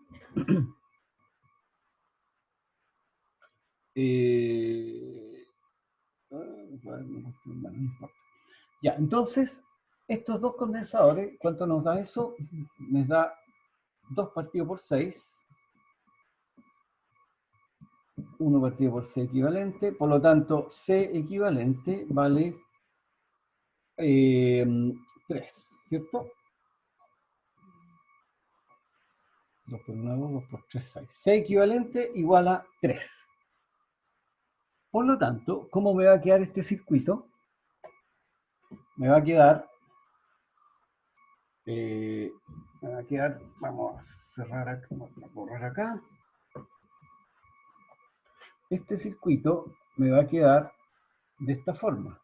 Ya, entonces, estos dos condensadores, ¿cuánto nos da eso? Nos da 2 partido por 6, 1 partido por C equivalente, por lo tanto, C equivalente vale 3, ¿cierto? 2 por 1, 2, 2 por 3, 6. C equivalente igual a 3. Por lo tanto, ¿cómo me va a quedar este circuito? Me va a quedar, vamos a cerrar acá, vamos a borrar acá. Este circuito me va a quedar de esta forma.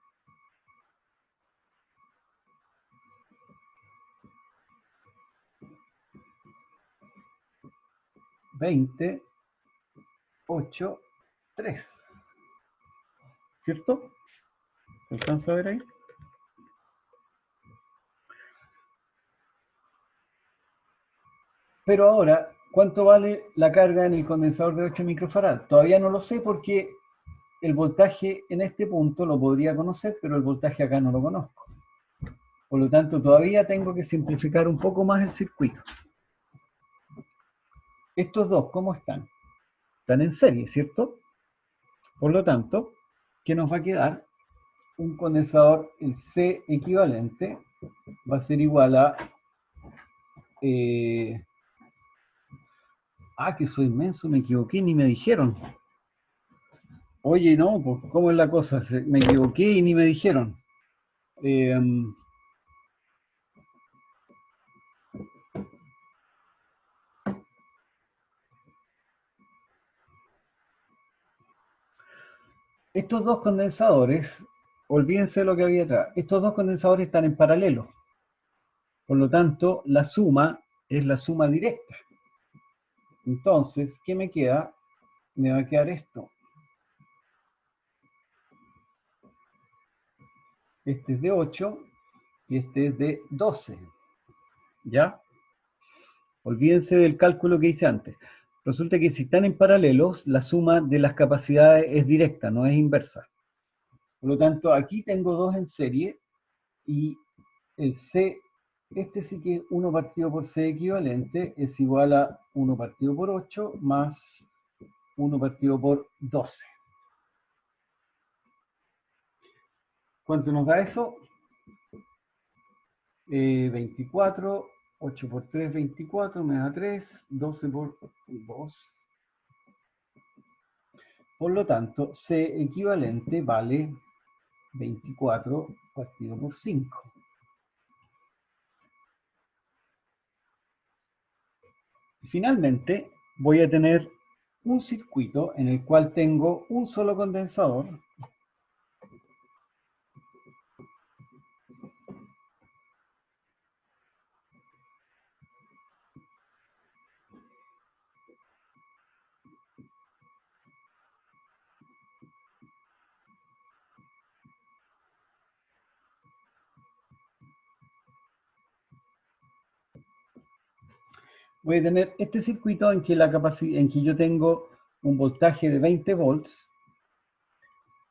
20, 8, 3. ¿Cierto? ¿Se alcanza a ver ahí? Pero ahora, ¿cuánto vale la carga en el condensador de 8 microfarad? Todavía no lo sé porque el voltaje en este punto lo podría conocer, pero el voltaje acá no lo conozco. Por lo tanto, todavía tengo que simplificar un poco más el circuito. Estos dos, ¿cómo están? Están en serie, ¿cierto? Por lo tanto, ¿qué nos va a quedar? un condensador, el C equivalente, va a ser igual a... que soy inmenso, me equivoqué, ni me dijeron. Oye, no, pues, ¿cómo es la cosa? Me equivoqué y ni me dijeron. Eh, Estos dos condensadores, olvídense de lo que había atrás, estos dos condensadores están en paralelo. Por lo tanto, la suma es la suma directa. Entonces, ¿qué me queda? Me va a quedar esto. Este es de 8 y este es de 12. ¿Ya? Olvídense del cálculo que hice antes. Resulta que si están en paralelos, la suma de las capacidades es directa, no es inversa. Por lo tanto, aquí tengo dos en serie y el C, este sí que 1 partido por C equivalente es igual a 1 partido por 8 más 1 partido por 12. ¿Cuánto nos da eso? 24, 8 por 3, 24, me da 3, 12 por 2. Por lo tanto, C equivalente vale 24 partido por 5. Y finalmente, voy a tener un circuito en el cual tengo un solo condensador. Voy a tener este circuito en que, en que yo tengo un voltaje de 20 volts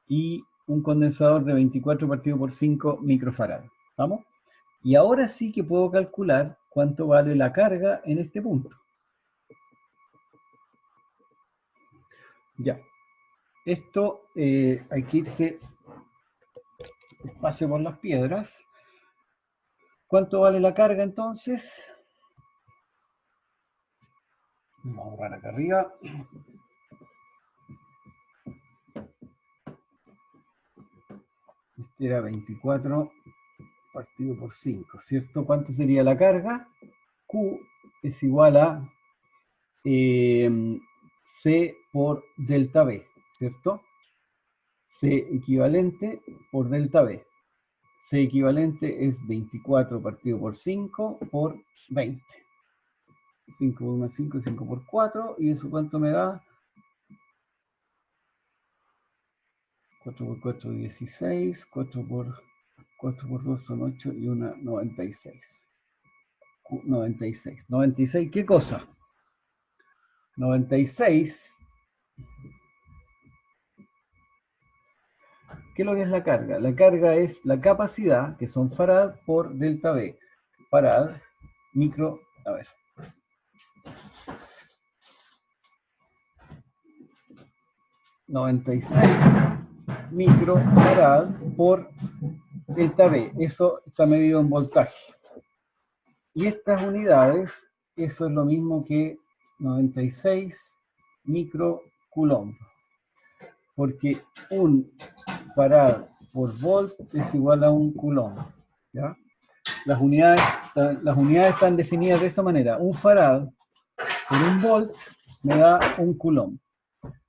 y un condensador de 24 partido por 5 microfarad. ¿Vamos? Y ahora sí que puedo calcular cuánto vale la carga en este punto. Ya. Esto hay que irse despacio por las piedras. ¿Cuánto vale la carga entonces? Vamos a borrar acá arriba. Este era 24 partido por 5, ¿cierto? ¿Cuánto sería la carga? Q es igual a C por delta B, ¿cierto? C equivalente por delta B. C equivalente es 24 partido por 5 por 20. 5 por 1, 5, 5 por 4. ¿Y eso cuánto me da? 4 por 4, 16. 4 por 2 son 8 y 1, 96. 96. 96, ¿qué cosa? 96. ¿Qué es lo que es la carga? La carga es la capacidad, que son farad por delta B. Farad, micro, a ver. 96 microfarad por delta B. Eso está medido en voltaje. Y estas unidades, eso es lo mismo que 96 microcoulomb. Porque un farad por volt es igual a un coulomb. ¿Ya? Las unidades están definidas de esa manera. Un farad por un volt me da un coulomb.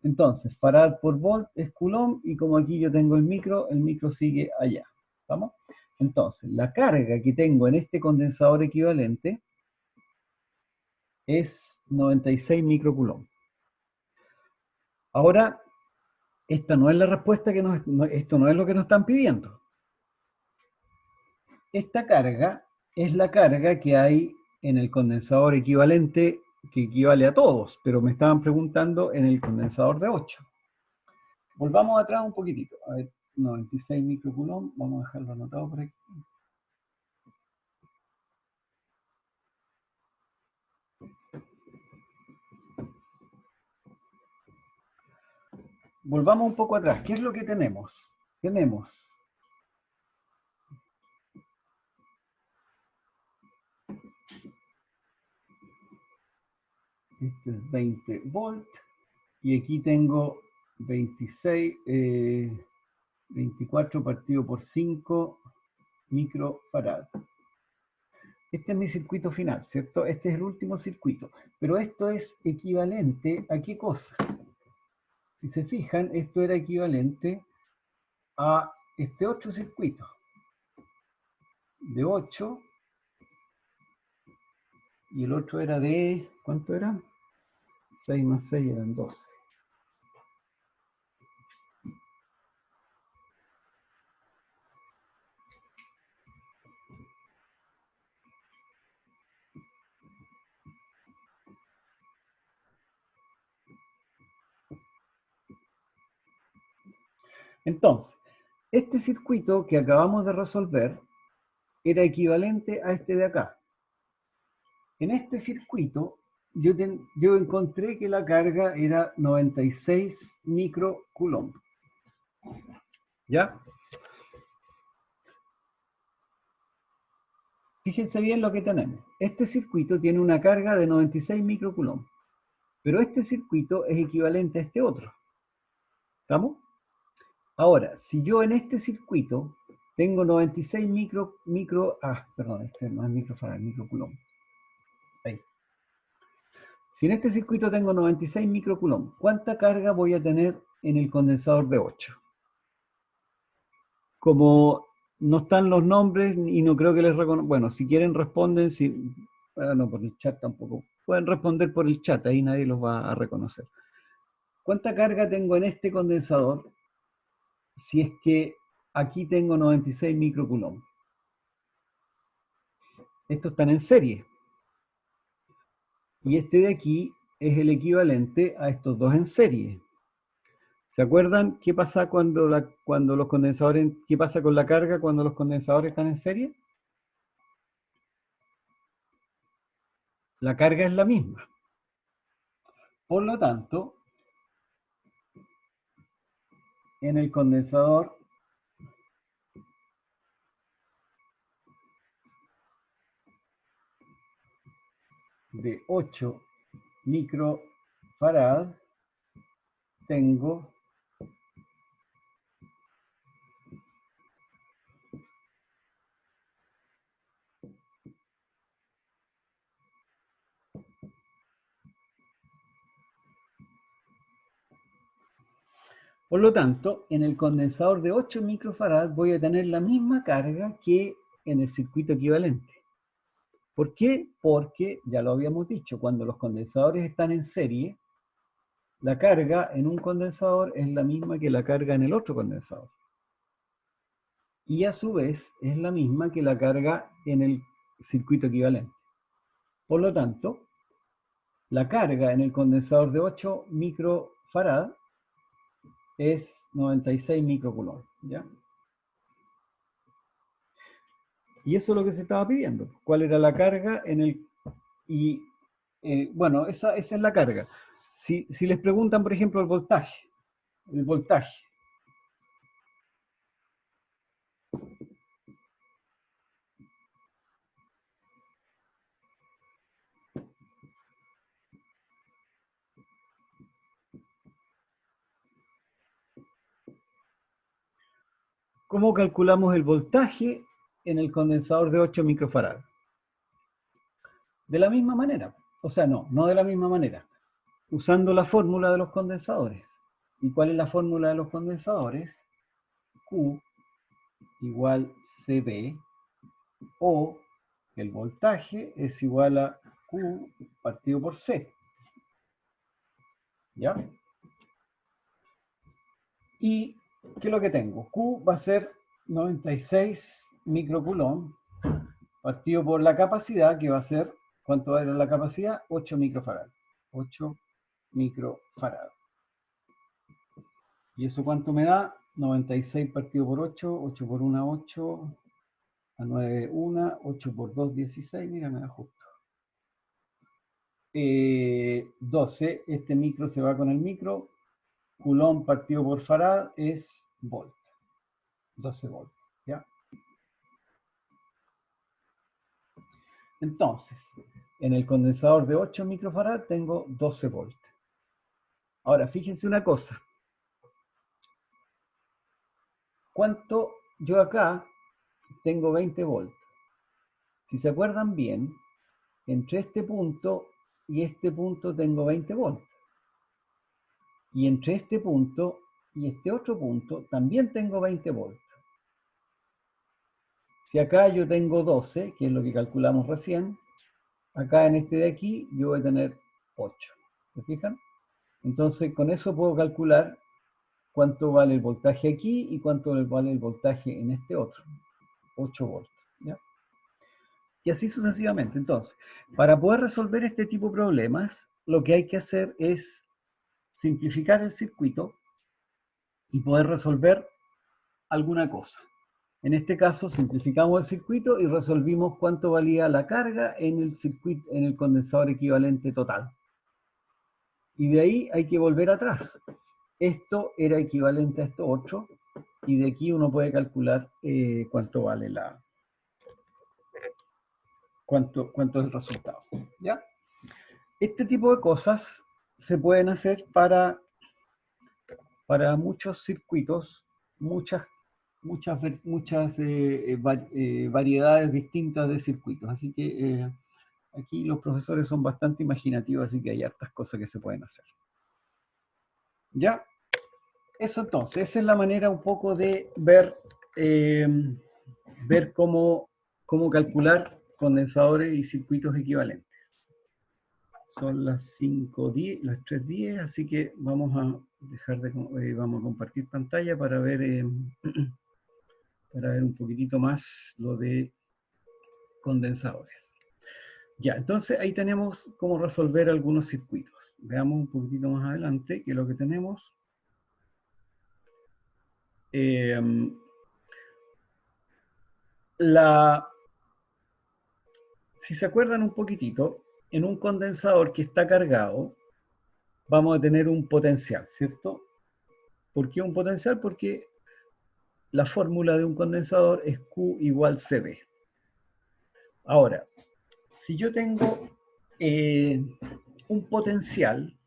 Entonces, farad por volt es coulomb y como aquí yo tengo el micro sigue allá. ¿Vamos? Entonces, la carga que tengo en este condensador equivalente es 96 microcoulomb. Ahora, esta no es la respuesta que esto no es lo que nos están pidiendo. Esta carga es la carga que hay en el condensador equivalente que equivale a todos, pero me estaban preguntando en el condensador de 8. Volvamos atrás un poquitito. A ver, 96 microcoulomb, vamos a dejarlo anotado por aquí. Volvamos un poco atrás. ¿Qué es lo que tenemos? Tenemos Este es 20 volt. Y aquí tengo 26, 24 partido por 5 microfarad. Este es mi circuito final, ¿cierto? Este es el último circuito. Pero esto es equivalente a ¿qué cosa? Si se fijan, esto era equivalente a este otro circuito de 8 y el otro era de, ¿cuánto era? 6 más 6 eran 12. Entonces, este circuito que acabamos de resolver era equivalente a este de acá. En este circuito yo encontré que la carga era 96 microcoulomb. ¿Ya? Fíjense bien lo que tenemos. Este circuito tiene una carga de 96 microcoulomb. Pero este circuito es equivalente a este otro. ¿Estamos? Ahora, si yo en este circuito tengo 96 perdón, este no es microfarad, microcoulomb. Ahí. Si en este circuito tengo 96 microcoulomb, ¿cuánta carga voy a tener en el condensador de 8? Como no están los nombres y no creo que les reconozcan, bueno, si quieren responden, no, por el chat tampoco. Pueden responder por el chat, ahí nadie los va a reconocer. ¿Cuánta carga tengo en este condensador si es que aquí tengo 96 microcoulomb? Estos están en serie. Y este de aquí es el equivalente a estos dos en serie. ¿Se acuerdan qué pasa cuando los condensadores, qué pasa con la carga cuando los condensadores están en serie? La carga es la misma. Por lo tanto, en el condensador de 8 microfarad tengo por lo tanto, en el condensador de 8 microfarad voy a tener la misma carga que en el circuito equivalente. ¿Por qué? Porque, ya lo habíamos dicho, cuando los condensadores están en serie, la carga en un condensador es la misma que la carga en el otro condensador. Y a su vez es la misma que la carga en el circuito equivalente. Por lo tanto, la carga en el condensador de 8 microfarad es 96 microcoulomb, ¿ya? Y eso es lo que se estaba pidiendo. ¿Cuál era la carga en el... Y bueno, esa es la carga. Si les preguntan, por ejemplo, el voltaje. ¿Cómo calculamos el voltaje en el condensador de 8 microfarad? De la misma manera. O sea, no de la misma manera. Usando la fórmula de los condensadores. ¿Y cuál es la fórmula de los condensadores? Q igual CB, o el voltaje es igual a Q partido por C. ¿Ya? ¿Y qué es lo que tengo? Q va a ser 96 microcoulomb partido por la capacidad, que va a ser, ¿cuánto era la capacidad? 8 microfarad. 8 microfarad. ¿Y eso cuánto me da? 96 partido por 8, 8 por 1, 8, a 9, 1, 8 por 2, 16, mira, me da justo. 12, este micro se va con el micro, coulomb partido por farad es volt, 12 volt, ¿ya? Entonces, en el condensador de 8 microfarad tengo 12 volts. Ahora, fíjense una cosa. ¿Cuánto? Yo acá tengo 20 volts. Si se acuerdan bien, entre este punto y este punto tengo 20 volts. Y entre este punto y este otro punto también tengo 20 volts. Si acá yo tengo 12, que es lo que calculamos recién, acá en este de aquí yo voy a tener 8. ¿Se fijan? Entonces con eso puedo calcular cuánto vale el voltaje aquí y cuánto vale el voltaje en este otro. 8 volts. ¿Ya? Y así sucesivamente. Entonces, para poder resolver este tipo de problemas, lo que hay que hacer es simplificar el circuito y poder resolver alguna cosa. En este caso, simplificamos el circuito y resolvimos cuánto valía la carga en el circuito, en el condensador equivalente total. Y de ahí hay que volver atrás. Esto era equivalente a esto otro, y de aquí uno puede calcular cuánto vale cuánto es el resultado. ¿Ya? Este tipo de cosas se pueden hacer para muchos circuitos, muchas variedades distintas de circuitos. Así que aquí los profesores son bastante imaginativos, así que hay hartas cosas que se pueden hacer. ¿Ya? Eso entonces, esa es la manera un poco de ver, ver cómo calcular condensadores y circuitos equivalentes. Son las 5:10, las 3:10, así que vamos a dejar de vamos a compartir pantalla para ver un poquitito más lo de condensadores. Ya, entonces ahí tenemos cómo resolver algunos circuitos. Veamos un poquitito más adelante que lo que tenemos. Si se acuerdan un poquitito, en un condensador que está cargado, vamos a tener un potencial, ¿cierto? ¿Por qué un potencial? Porque la fórmula de un condensador es Q igual CB. Ahora, si yo tengo un potencial,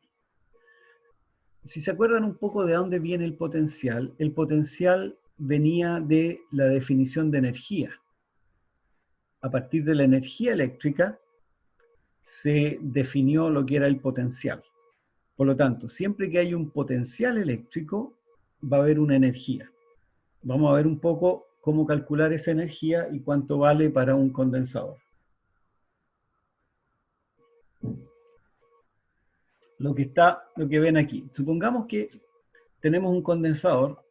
si se acuerdan un poco de dónde viene el potencial venía de la definición de energía. A partir de la energía eléctrica se definió lo que era el potencial. Por lo tanto, siempre que hay un potencial eléctrico, va a haber una energía. Vamos a ver un poco cómo calcular esa energía y cuánto vale para un condensador. Lo que ven aquí. Supongamos que tenemos un condensador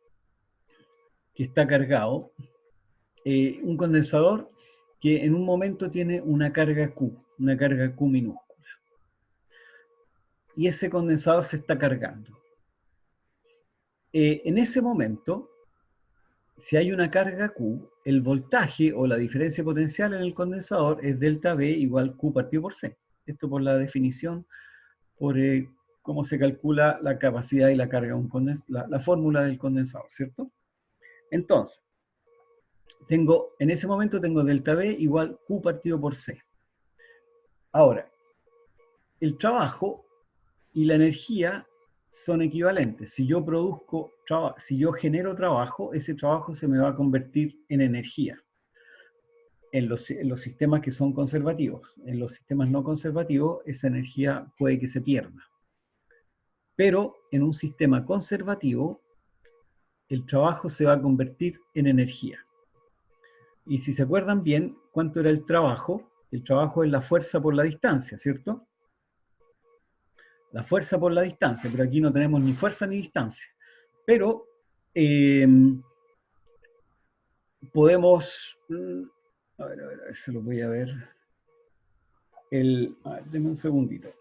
que está cargado, un condensador que en un momento tiene una carga Q minúscula. Y ese condensador se está cargando. En ese momento, si hay una carga Q, el voltaje o la diferencia potencial en el condensador es delta V igual Q partido por C. Esto por la definición, por cómo se calcula la capacidad y la carga de un condensador, la fórmula del condensador, ¿cierto? Entonces, en ese momento tengo delta V igual Q partido por C. Ahora, el trabajo y la energía son equivalentes. Si yo genero trabajo, ese trabajo se me va a convertir en energía. En los sistemas que son conservativos. En los sistemas no conservativos, esa energía puede que se pierda. Pero en un sistema conservativo, el trabajo se va a convertir en energía. Y si se acuerdan bien, ¿cuánto era el trabajo? El trabajo es la fuerza por la distancia, ¿cierto? La fuerza por la distancia, pero aquí no tenemos ni fuerza ni distancia. Pero podemos... a ver, se lo voy a ver. Denme un segundito.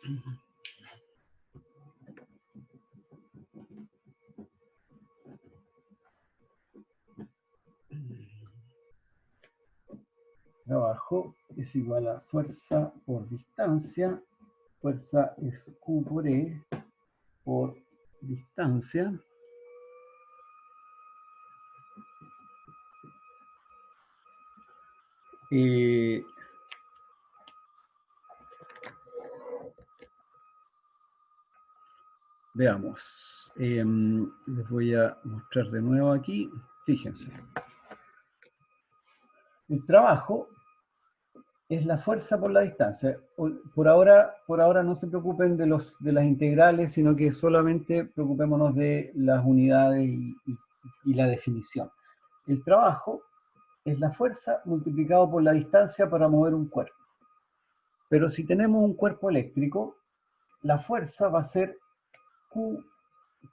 Trabajo es igual a fuerza por distancia. Fuerza es Q por E por distancia. Veamos. Les voy a mostrar de nuevo aquí. Fíjense. El trabajo es la fuerza por la distancia. Por ahora no se preocupen de las integrales, sino que solamente preocupémonos de las unidades y la definición. El trabajo es la fuerza multiplicado por la distancia para mover un cuerpo. Pero si tenemos un cuerpo eléctrico, la fuerza va a ser Q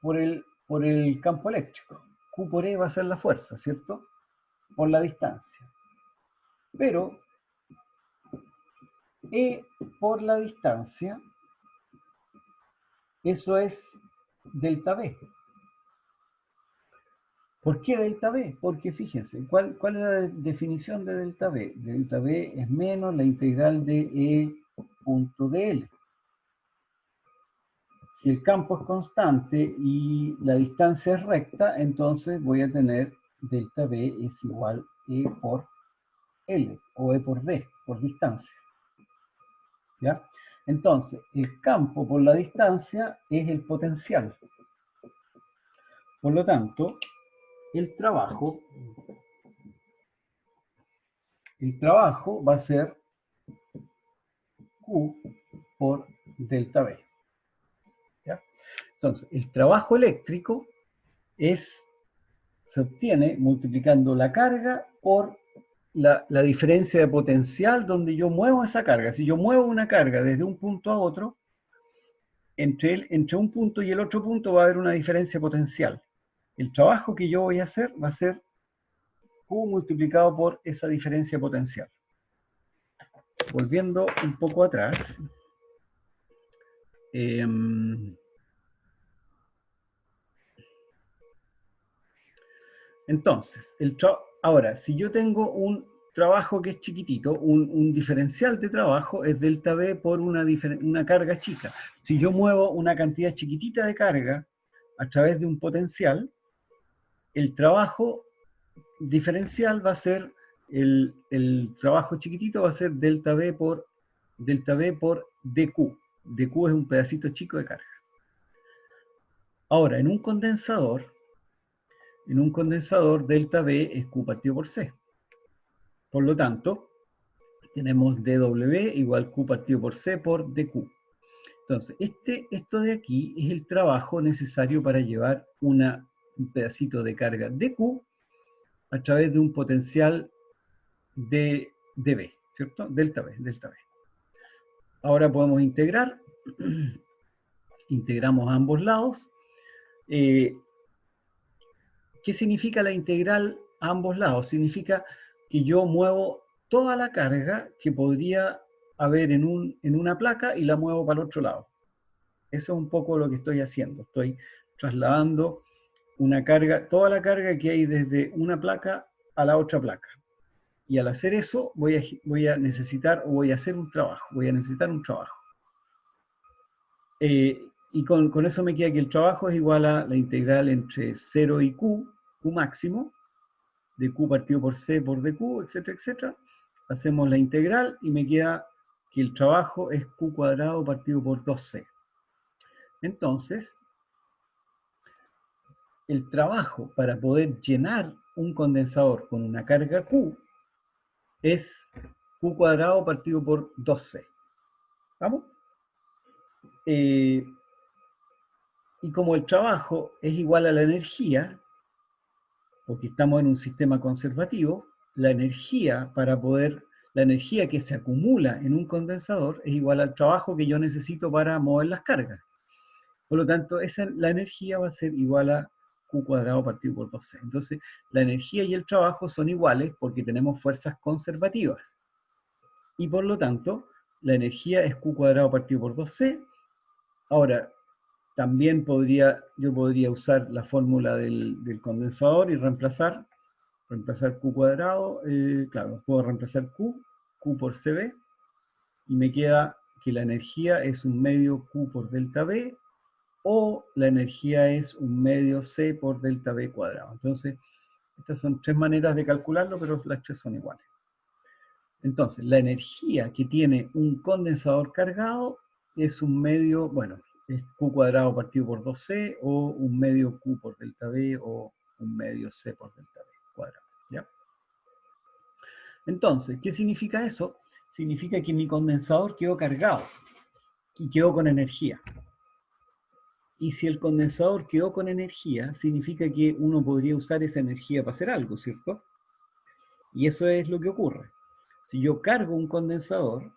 por el campo eléctrico. Q por E va a ser la fuerza, ¿cierto? Por la distancia. Pero E por la distancia, eso es delta V. ¿Por qué delta V? Porque fíjense, ¿cuál es la definición de delta V? Delta V es menos la integral de E punto dl. Si el campo es constante y la distancia es recta, entonces voy a tener delta V es igual a E por L, o E por D, por distancia. ¿Ya? Entonces, el campo por la distancia es el potencial. Por lo tanto, el trabajo va a ser Q por delta V. ¿Ya? Entonces, el trabajo eléctrico se obtiene multiplicando la carga por la diferencia de potencial donde yo muevo esa carga. Si yo muevo una carga desde un punto a otro, entre un punto y el otro punto va a haber una diferencia potencial. El trabajo que yo voy a hacer va a ser Q multiplicado por esa diferencia potencial. Volviendo un poco atrás, entonces, ahora, si yo tengo un trabajo que es chiquitito, un diferencial de trabajo es delta V por una carga chica. Si yo muevo una cantidad chiquitita de carga a través de un potencial, el trabajo diferencial va a ser, el trabajo chiquitito va a ser delta V por dQ. dQ es un pedacito chico de carga. Ahora, en un condensador delta V es Q partido por C. Por lo tanto, tenemos dW igual Q partido por C por dQ. Entonces, esto de aquí es el trabajo necesario para llevar un pedacito de carga dQ a través de un potencial de dB, ¿cierto? Delta V. Ahora podemos integrar. Integramos a ambos lados. ¿Qué significa la integral a ambos lados? Significa que yo muevo toda la carga que podría haber en una placa y la muevo para el otro lado. Eso es un poco lo que estoy haciendo. Estoy trasladando una carga, toda la carga que hay desde una placa a la otra placa. Y al hacer eso voy a necesitar, o voy a hacer un trabajo, voy a necesitar un trabajo. Y con eso me queda que el trabajo es igual a la integral entre 0 y Q máximo, de Q partido por C por dQ, etcétera, etcétera. Hacemos la integral y me queda que el trabajo es Q cuadrado partido por 2C. Entonces, el trabajo para poder llenar un condensador con una carga Q es Q cuadrado partido por 2C. ¿Vamos? Y como el trabajo es igual a la energía, porque estamos en un sistema conservativo, la energía que se acumula en un condensador es igual al trabajo que yo necesito para mover las cargas. Por lo tanto, la energía va a ser igual a Q cuadrado partido por 2C. Entonces, la energía y el trabajo son iguales porque tenemos fuerzas conservativas. Y por lo tanto, la energía es Q cuadrado partido por 2C. Ahora, también yo podría usar la fórmula del condensador y reemplazar Q cuadrado, claro, puedo reemplazar Q por CB, y me queda que la energía es un medio Q por delta V, o la energía es un medio C por delta V cuadrado. Entonces, estas son tres maneras de calcularlo, pero las tres son iguales. Entonces, la energía que tiene un condensador cargado es un medio, bueno, es Q cuadrado partido por 2C, o un medio Q por delta B, o un medio C por delta B cuadrado, ¿ya? Entonces, ¿qué significa eso? Significa que mi condensador quedó cargado y quedó con energía. Y si el condensador quedó con energía, significa que uno podría usar esa energía para hacer algo, ¿cierto? Y eso es lo que ocurre. Si yo cargo un condensador,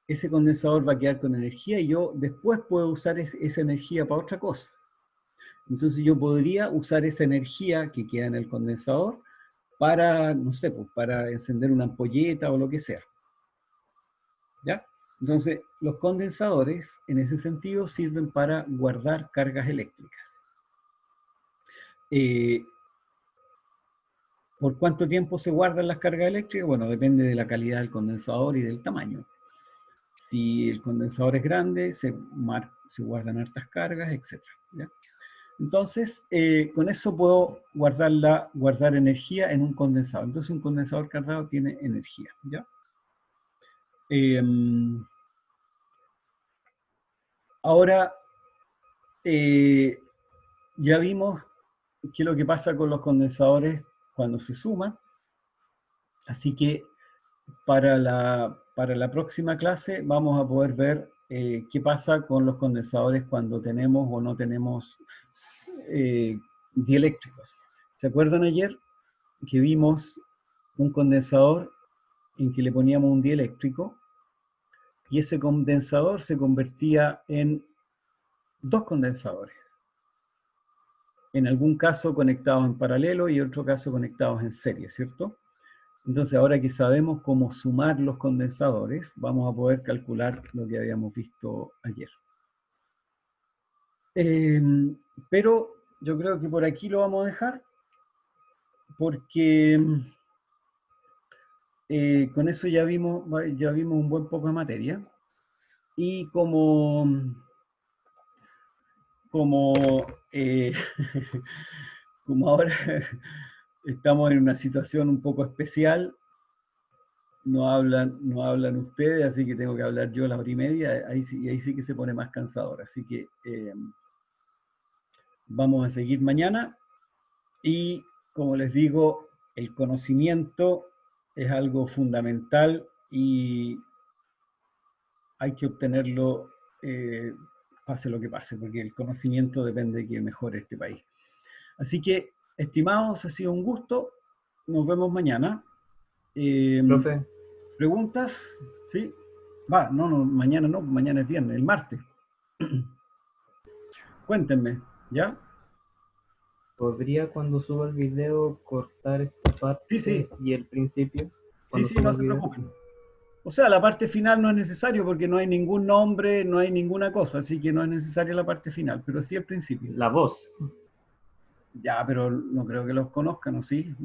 ese condensador va a quedar con energía y yo después puedo usar esa energía para otra cosa. Entonces yo podría usar esa energía que queda en el condensador para, no sé, pues, para encender una ampolleta o lo que sea. ¿Ya? Entonces, los condensadores, en ese sentido, sirven para guardar cargas eléctricas. ¿Por cuánto tiempo se guardan las cargas eléctricas? Bueno, depende de la calidad del condensador y del tamaño. Si el condensador es grande, se guardan hartas cargas, etc. ¿Ya? Entonces, con eso puedo guardar energía en un condensador. Entonces, un condensador cargado tiene energía. ¿Ya? Ahora, ya vimos qué es lo que pasa con los condensadores cuando se suman. Así que para la próxima clase vamos a poder ver qué pasa con los condensadores cuando tenemos o no tenemos dieléctricos. ¿Se acuerdan ayer que vimos un condensador en que le poníamos un dieléctrico y ese condensador se convertía en dos condensadores? En algún caso conectados en paralelo y en otro caso conectados en serie, ¿cierto? Entonces, ahora que sabemos cómo sumar los condensadores, vamos a poder calcular lo que habíamos visto ayer. Pero yo creo que por aquí lo vamos a dejar, porque con eso ya vimos un buen poco de materia. Y eh, como ahora estamos en una situación un poco especial, no hablan ustedes, así que tengo que hablar yo la hora y media, ahí sí que se pone más cansador. Así que vamos a seguir mañana y, como les digo, el conocimiento es algo fundamental y hay que obtenerlo pase lo que pase, porque el conocimiento depende de que mejore este país. Así que, estimados, ha sido un gusto. Nos vemos mañana. Profe, ¿Preguntas? ¿Sí? No, mañana es viernes, el martes. Cuéntenme, ¿ya? ¿podría cuando suba el video cortar esta Sí, sí, parte y el principio? sí, Cuando sí, suba no el se video. preocupen. O sea, la parte final no es necesario porque no hay ningún nombre, no hay ninguna cosa, así que no es necesaria la parte final, pero sí el principio. La voz. Ya, pero no creo que los conozcan, ¿o sí?